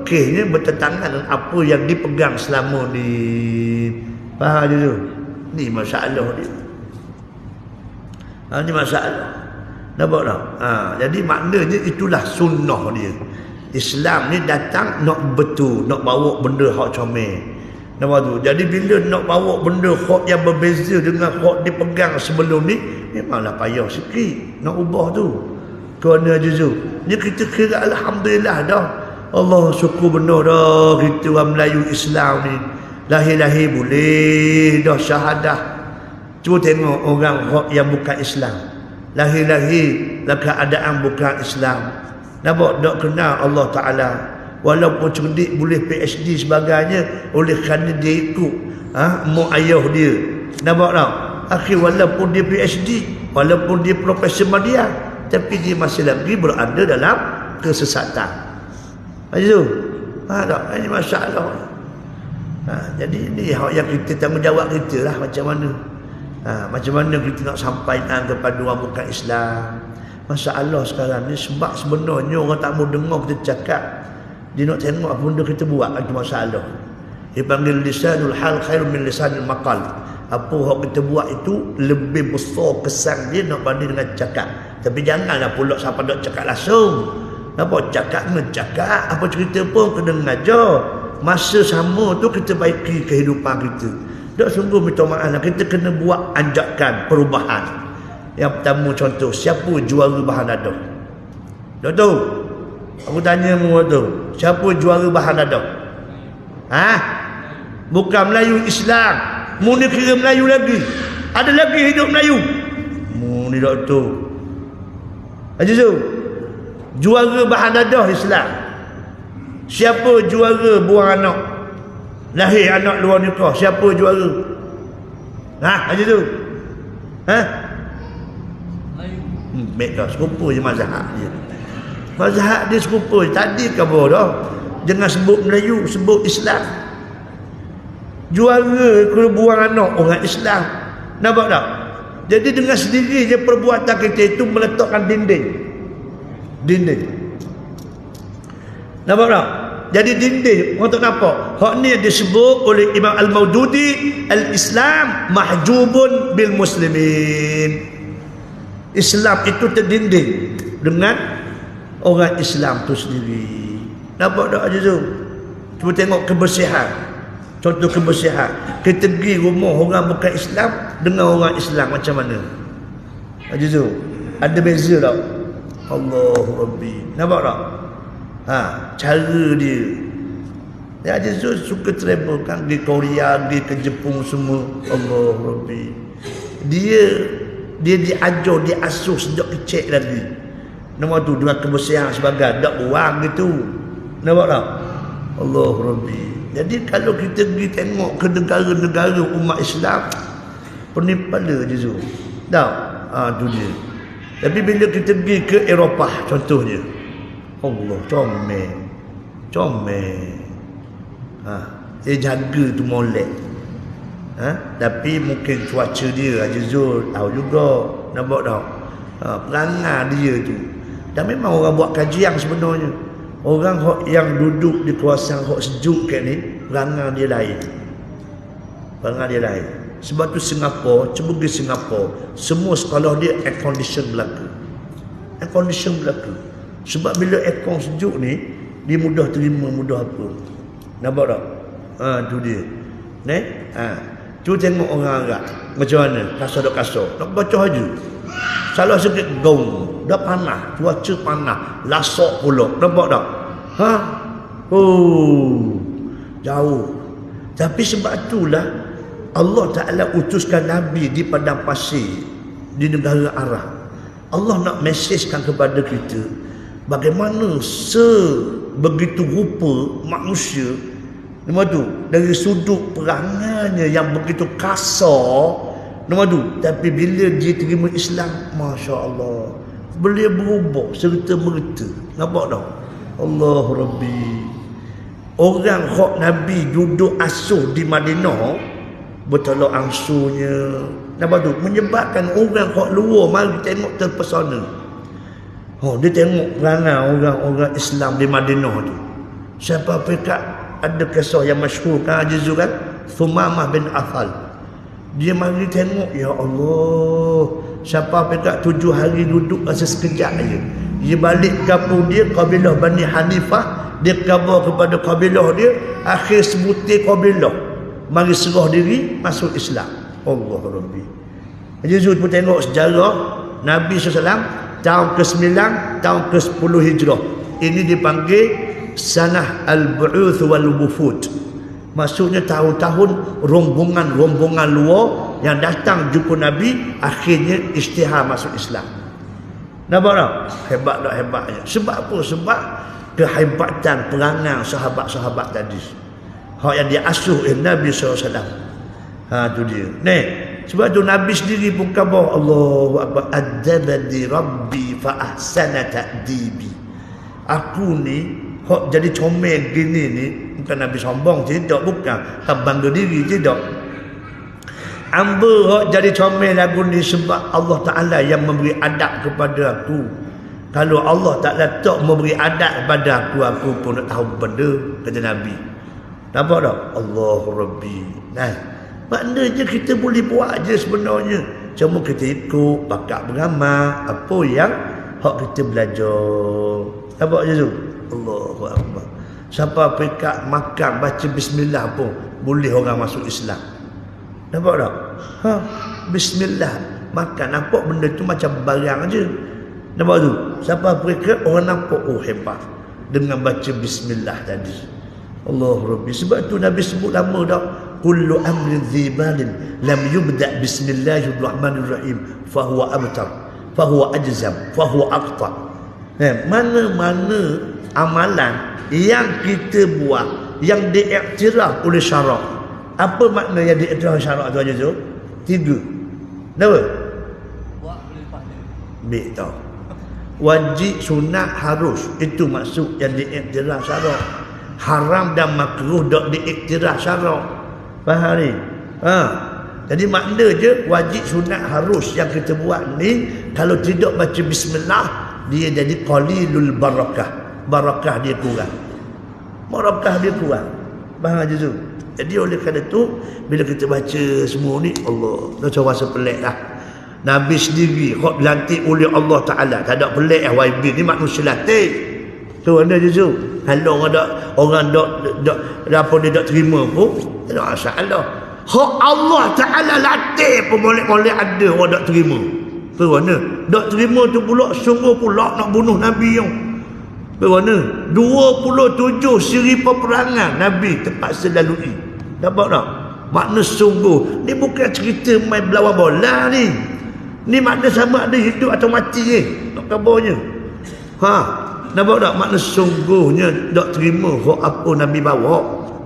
Kesnya bertentangan dengan apa yang dipegang selama ni. Faham je tu? Ni masalah dia. Ni masalah. Nampak tak? Jadi maknanya itulah sunnah dia. Islam ni datang nak betul, nak bawa benda hak comel. Nampak tu? Jadi bila nak bawa benda hak yang berbeza dengan hak dipegang sebelum ni, memanglah payah sikit nak ubah tu. Kerana jujur, ni kita kira alhamdulillah dah. Allah syukur benar dah kita orang Melayu Islam ni. Lahir-lahir boleh dah syahadah. Cuba tengok orang yang bukan Islam. Lahir-lahir dalam keadaan bukan Islam. Nampak tak kenal Allah Ta'ala. Walaupun cerdik boleh PhD sebagainya, oleh kerana dia ikut mak ayah dia. Nampak tak? Akhir walaupun dia PhD, walaupun dia Profesor Madya, tapi dia masih lagi berada dalam kesesatan. Macam tu. Tak? Ini masalah. Jadi ini yang kita tanggungjawab kita lah, macam mana. Macam mana kita nak sampaikan kepada orang bukan Islam. Masalah sekarang ni sebab sebenarnya orang tak mau dengar kita cakap. Dia nak tengok apa benda kita buat, itu masalah. Dia panggil lisanul hal khairun min lisanil maqal. Apa yang kita buat itu lebih besar kesan dia nak banding dengan cakap. Tapi janganlah pula siapa nak cakap langsung. Apa cakap kena cakap, apa cerita pun kena ngajar. Masa sama tu kita baiki kehidupan kita. Tak sungguh minta maaf, kita kena buat anjakan perubahan. Yang pertama contoh, siapa juara bahan dadah? Tak tahu? Aku tanya mu tu, siapa juara bahan dadah? Bukan Melayu Islam. Mu ni kira Melayu lagi. Ada lagi hidup Melayu. Mu ni tak tahu. Aja tu. Juara bahan dadah Islam. Siapa juara buang anak? Lahir anak luar nikah, siapa juara? Aja tu. Baiklah, serupa je mazhab dia. Mazhab dia serupa je. Tadi khabar dah. Jangan sebut Melayu, sebut Islam. Juara kena buang anak orang Islam. Nampak tak? Jadi dengan sendirinya perbuatan kita itu meletakkan dinding. Nampak tak? Jadi dinding, orang tak nampak. Hak ni disebut oleh Imam Al-Maududi, Al-Islam mahjubun bil muslimin. Islam itu terdinding dengan orang Islam tu sendiri. Nampak tak aja tu? Cuba tengok kebersihan. Contoh kebersihan. Kita pergi rumah orang bukan Islam dengan orang Islam macam mana? Aja tu. Ada beza tak? Allahu Rabbi. Nampak tak? Cara dia. Ya, dia suka travel kan, di Korea, di ke Jepun semua. Allahu Rabbi. Dia diajar, diasuh sejak kecil lagi. Nama tu dengan kebersihan sebagai tak buang gitu. Nampak tak? Allahu Rabbi. Jadi kalau kita pergi tengok ke negara-negara umat Islam, pening kepala je tu. Tak? Tu dia. Tapi bila kita pergi ke Eropah contohnya, Allah, comel. Dia jaga tu molek. Tapi mungkin cuaca dia Haji Zul tahu juga. Nampak tak? Perangai dia tu. Dan memang orang buat kajian sebenarnya. Orang yang duduk di kawasan sejuk kat ni, perangai dia lain. Sebab tu Singapura, cuba pergi Singapura, semua sekolah dia air condition berlaku. Sebab bila aircon sejuk ni, dia mudah terima, mudah apa. Nampak tak? Tu dia. Cuba tengok orang Arab macam mana, kasar. Nak baca haji, salah sikit gaung, dah panas, cuaca panas, lasak pula. Nampak tak? Jauh. Tapi sebab itulah Allah Ta'ala utuskan Nabi di padang pasir di negara Arab. Allah nak mesejkan kepada kita bagaimana sebegitu rupa manusia. Nama tu, dari sudut perangainya yang begitu kasar, nama tu, tapi bila dia terima Islam, Masya Allah, boleh berubah serta merta. Nampak tak? Allah Rabbi. Orang hak Nabi duduk asuh di Madinah, bertolak angsunya, nampak tu, menyebabkan orang hak luar mari tengok terpesona. Dia tengok perangai orang-orang Islam di Madinah tu. Siapa pekat? Ada kisah yang masyhur kan Haji Zul kan, Thumamah bin Athal. Dia mari tengok, ya Allah, siapa pekat 7 hari duduk masa sekejap aja. Dia balik kampung dia, kabilah Bani Hanifah, dia khabar kepada kabilah dia, akhir sebutir kabilah mari serah diri masuk Islam. Allah Rabbi. Haji Zul pun tengok sejarah Nabi SAW tahun ke-9, tahun ke-10 Hijrah. Ini dipanggil Sanah Al-Bu'uth wal-Wufud. Maksudnya tahun-tahun rombongan-rombongan luar yang datang jumpa Nabi, akhirnya istihar masuk Islam. Nampak tak? Hebat tak hebatnya. Sebab apa? Sebab kehebatan perangai sahabat-sahabat tadi. Hak yang diasuh oleh Nabi SAW. Tu dia. Ni, sebab tu Nabi sendiri pun khabar, Allahu Akbar, adzabani Rabbi fa ahsana ta'dibi. Aku ni hak jadi comel gini ni, bukan Nabi sombong, tidak, bukan. Tak bangga diri, tidak. Amba hak jadi comel lagu ni sebab Allah Ta'ala yang memberi adab kepada aku. Kalau Allah Ta'ala tak memberi adab kepada aku pun nak tahu benda, kata Nabi. Nampak tak? Allahu Rabbi. Nah, maknanya kita boleh buat je sebenarnya. Cuma kita ikut bakat beramal apa yang hak kita belajar. Nampak je tu? Allahu Akbar. Siapa pekat makan baca bismillah pun boleh orang masuk Islam. Nampak tak? Bismillah makan, nampak benda tu macam barang aja. Nampak tu? Siapa pekat orang nampak, oh hebat dengan baca bismillah tadi. Allahu Rabbi. Sebab tu Nabi sebut lama dah, kullu amrin dhibalin lam yubda bismillahirrahmanirrahim fahuwa abtar fahuwa ajzam fahuwa aqta. Mana-mana amalan yang kita buat yang diiktiraf oleh syarak. Apa makna yang diiktiraf syarak tu aja tu? 3. Kenapa? Buat boleh pahala. Baik tahu. Wajib, sunat, harus. Itu maksud yang diiktiraf syarak. Haram dan makruh tak diiktiraf syarak. Faham ni? Jadi makna je wajib, sunat, harus yang kita buat ni, kalau tidak baca bismillah, dia jadi qalilul barakah. Barakah dia kurang. Barakah dia kurang. Faham je tu? Jadi oleh kerana tu, bila kita baca semua ni, Allah, dah macam rasa pelik lah. Nabi sendiri kok dilantik oleh Allah Ta'ala. Tak ada pelik lah, YB ni manusia latih. Tu anda je tu. Kalau orang apa dia tak terima pun, tak ada masalah. Hak Allah Ta'ala latih pun boleh ada orang tak terima. Tu mana? Tak terima tu pula sungguh pula nak bunuh Nabi yang. Tu mana? 27 siri peperangan Nabi terpaksa lalui. Nampak tak? Makna sungguh. Ni bukan cerita main berlawan bola ni. Ni makna sama ada hidup atau mati ni. Nak kabarnya. Nampak tak? Makna sungguhnya tak terima apa Nabi bawa.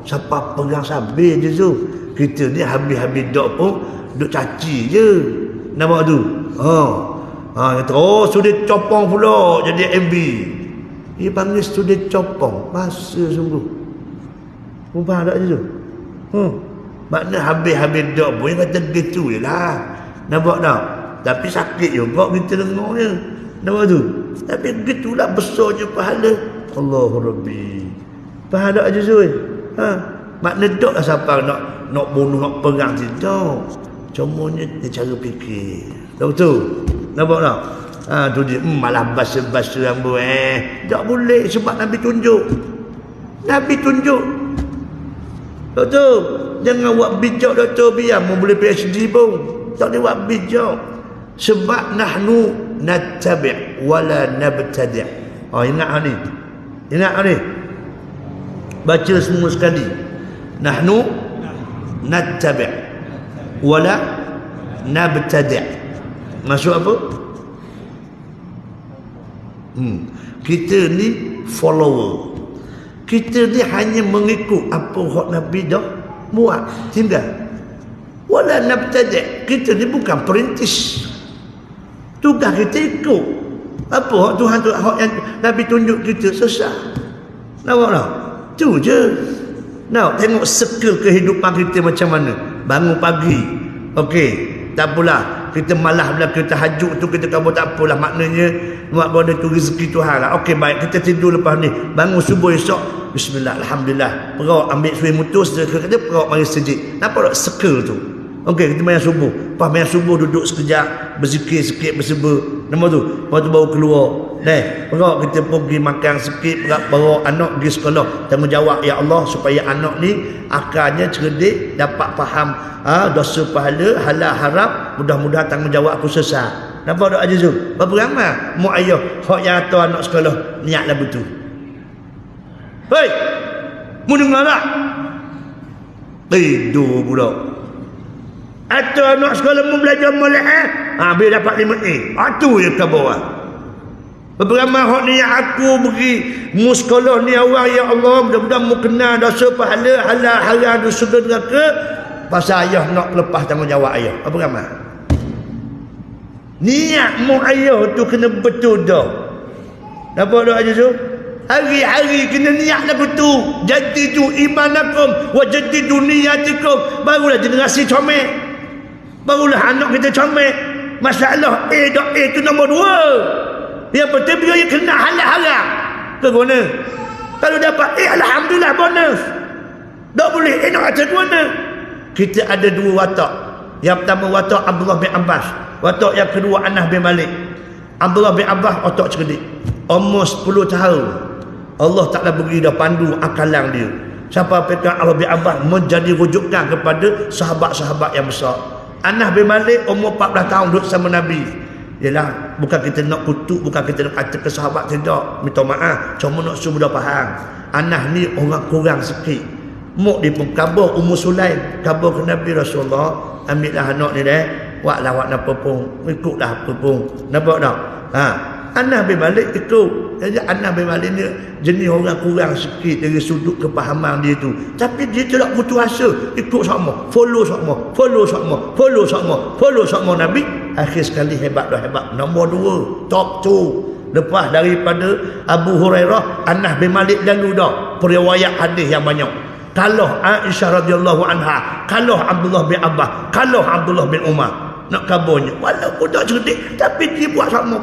Siapa pegang sabir je tu. Kita ni habis-habis dok pun duk caci je. Nampak tu? Sudah copong pula jadi MB. Dia panggil sudah copong. Masa sungguh. Faham tak je tu? Makna habis-habis dok pun yang kata gitu je lah. Nampak tak? Tapi sakit juga kita dengarnya. Nampak tu? Tapi begitulah besarnya pahala. Allahu Rabbi. Faham tak je tu? Makna dok lah siapa nak bunuh, nak perang tidak. Cumanya dia cara fikir. Tahu tu? Nampak tak? Tu dia malah basa-basa yang tak boleh sebab Nabi tunjuk. Nabi tunjuk. Tahu tu? Jangan buat bijak doktor biar mau boleh PhD pun. Tak boleh buat bijak. Sebab nahnu nattabi' wala nabtadi'. Ingat ni. Ingat ni. Baca semua sekali. Nahnu nattabi' wala nabtadi'. Maksud apa? Kita ni follower. Kita ni hanya mengikut apa hak Nabi dah buat, tinggal. Wala nabtadi'. Kita ni bukan perintis. Tugas kita ikut apa hak Tuhan tu, hak yang Nabi tunjuk kita sesat. Nampak tak? Tu je. Tengok circle kehidupan kita macam mana. Bangun pagi, okey, tak apalah. Kita malah belakang tahajud tu kita kabur, tak apalah. Maknanya buat benda tu rezeki Tuhan lah. Okey, baik, kita tidur lepas ni, bangun subuh esok, bismillah, alhamdulillah, perawak ambil suai mutus, kita perawak mari sejid. Nampak tak circle tu? Okey, kita main subuh. Lepas main subuh duduk sekejap, berzikir sikit, berseber. Nampak tu? Lepas tu baru keluar. Perawak kita pergi makan sikit, bawa anak pergi sekolah. Tanggungjawab ya Allah supaya anak ni akalnya cerdik, dapat faham dosa pahala, halal haram. Mudah-mudahan tanggungjawab aku sesat. Nampak tak aja tu? Berapa ramai mak ayah hak yang hantar anak sekolah niatlah betul. Hei, mu dengar tak? Tidur pula. Atau anak sekolah mu belajar molek bila dapat 5A. Tu je khabar. Beberapa hak ni aku pergi mu sekolah ni awal, ya Allah, mudah-mudahan mu kenal dosa pahala halal haram dosa neraka. Pasal ayah nak lepas tanggungjawab ayah. Apa ramai? Niat mu ayah tu kena betul dah. Nampak tak aja tu? Hari-hari kena niat lagu tu. Jadi tu imanakum wa jadi duniyatikum. Barulah generasi comel. Barulah anak kita comel. Masalah A tu nombor 2. Yang penting dia kena halal haram. Ke mana? Kalau dapat alhamdulillah bonus. Tak boleh nak kata mana? Kita ada 2 watak. Yang pertama watak Abdullah bin Abbas. Watak yang kedua Anas bin Malik. Abdullah bin Abbas otak cerdik. Umur 10 tahun. Allah Ta'ala beri dah pandu akalan dia. Siapa pegang Abdullah bin Abbas menjadi rujukan kepada sahabat-sahabat yang besar. Anas bin Malik umur 14 tahun duduk sama Nabi. Yalah, bukan kita nak kutuk, bukan kita nak kata ke sahabat, tidak. Minta maaf, cuma nak suruh dah faham. Anas ni orang kurang sikit. Muk dia pun kabar Ummu Sulaim, kabar ke Nabi Rasulullah, ambillah anak ni dah, buatlah awak nak pun, ikutlah apa pun. Nampak tak? Anas bin Malik ikut. Jadi Anas bin Malik ni jenis orang kurang sikit dari sudut kepahaman dia tu. Tapi dia tidak putus asa, ikut sama, follow sama, follow sama, follow sama, follow sama Nabi. Akhir sekali hebat dah hebat. Nombor 2, top 2. Lepas daripada Abu Hurairah, Anas bin Malik lalu dah periwayat hadis yang banyak. Kalau Aisyah radhiyallahu anha, kalau Abdullah bin Abbas, kalau Abdullah bin Umar, nak kabarnya walaupun tak cerdik tapi dia buat sama.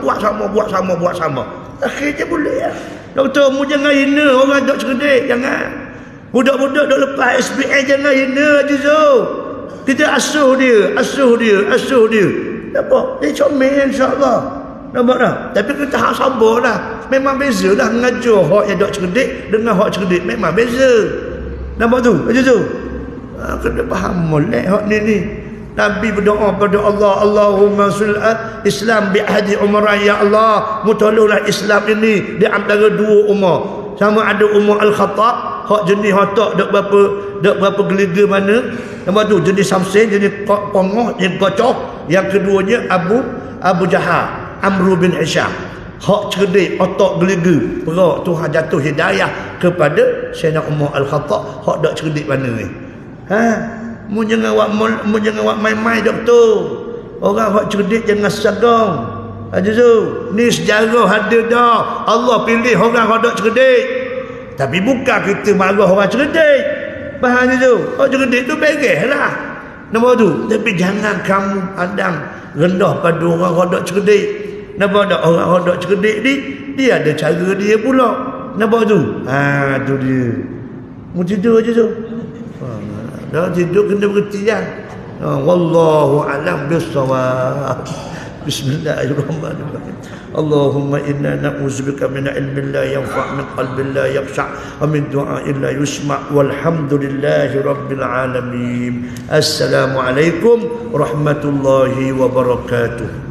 Akhirnya boleh ya. Doktor, mu jangan hina orang tak cerdik, jangan. Budak-budak dok lepas SPM jangan hina aja so. Kita asuh dia. Nampak? Dia comel insya-Allah. Nampak tak? Tapi kita hak sabarlah. Memang bezalah mengajar hak yang tak cerdik dengan hak cerdik, memang beza. Nampak tu? Aja tu. Kena faham molek hak ni. Nabi berdoa pada Allah, Allahumma sul Islam bi ahdi umran, ya Allah, mutolonglah Islam ini di antara 2 umur. Sama ada umur Al-Khattab, hak jenis hotak dak berapa gelega mana. Nampak tu, jenis Samsin, jenis Pongoh, jenis Kocoh. Yang keduanya Abu Jahal, Amr bin Hisham. Hak cerdik, otak gelega. Perak Tuhan jatuh hidayah kepada Sayyidina Umar Al-Khattab, hak dak cerdik mana ni. Mu jangan buat main-main doktor. Orang hak cerdik jangan sagong. Aja tu. Ni sejarah ada dah. Allah pilih orang hak dak cerdik. Tapi bukan kita marah orang cerdik. Faham tu? Hak cerdik tu bereslah. Nampak tu? Tapi jangan kamu pandang rendah pada orang hak dak cerdik. Nampak tak? Orang hak dak cerdik ni dia ada cara dia pula. Nampak tu? Tu dia. Mu tidur aja tu. Dah tidur kena berhenti kan. Wallahu a'lam bis-shawab. Bismillahirrahmanirrahim. Allahumma inna na'udzubika min ilmin la yanfa' min qalbin la yakhsha' wa min du'a'in la yusma' walhamdulillahi rabbil alamin. Assalamualaikum warahmatullahi wabarakatuh.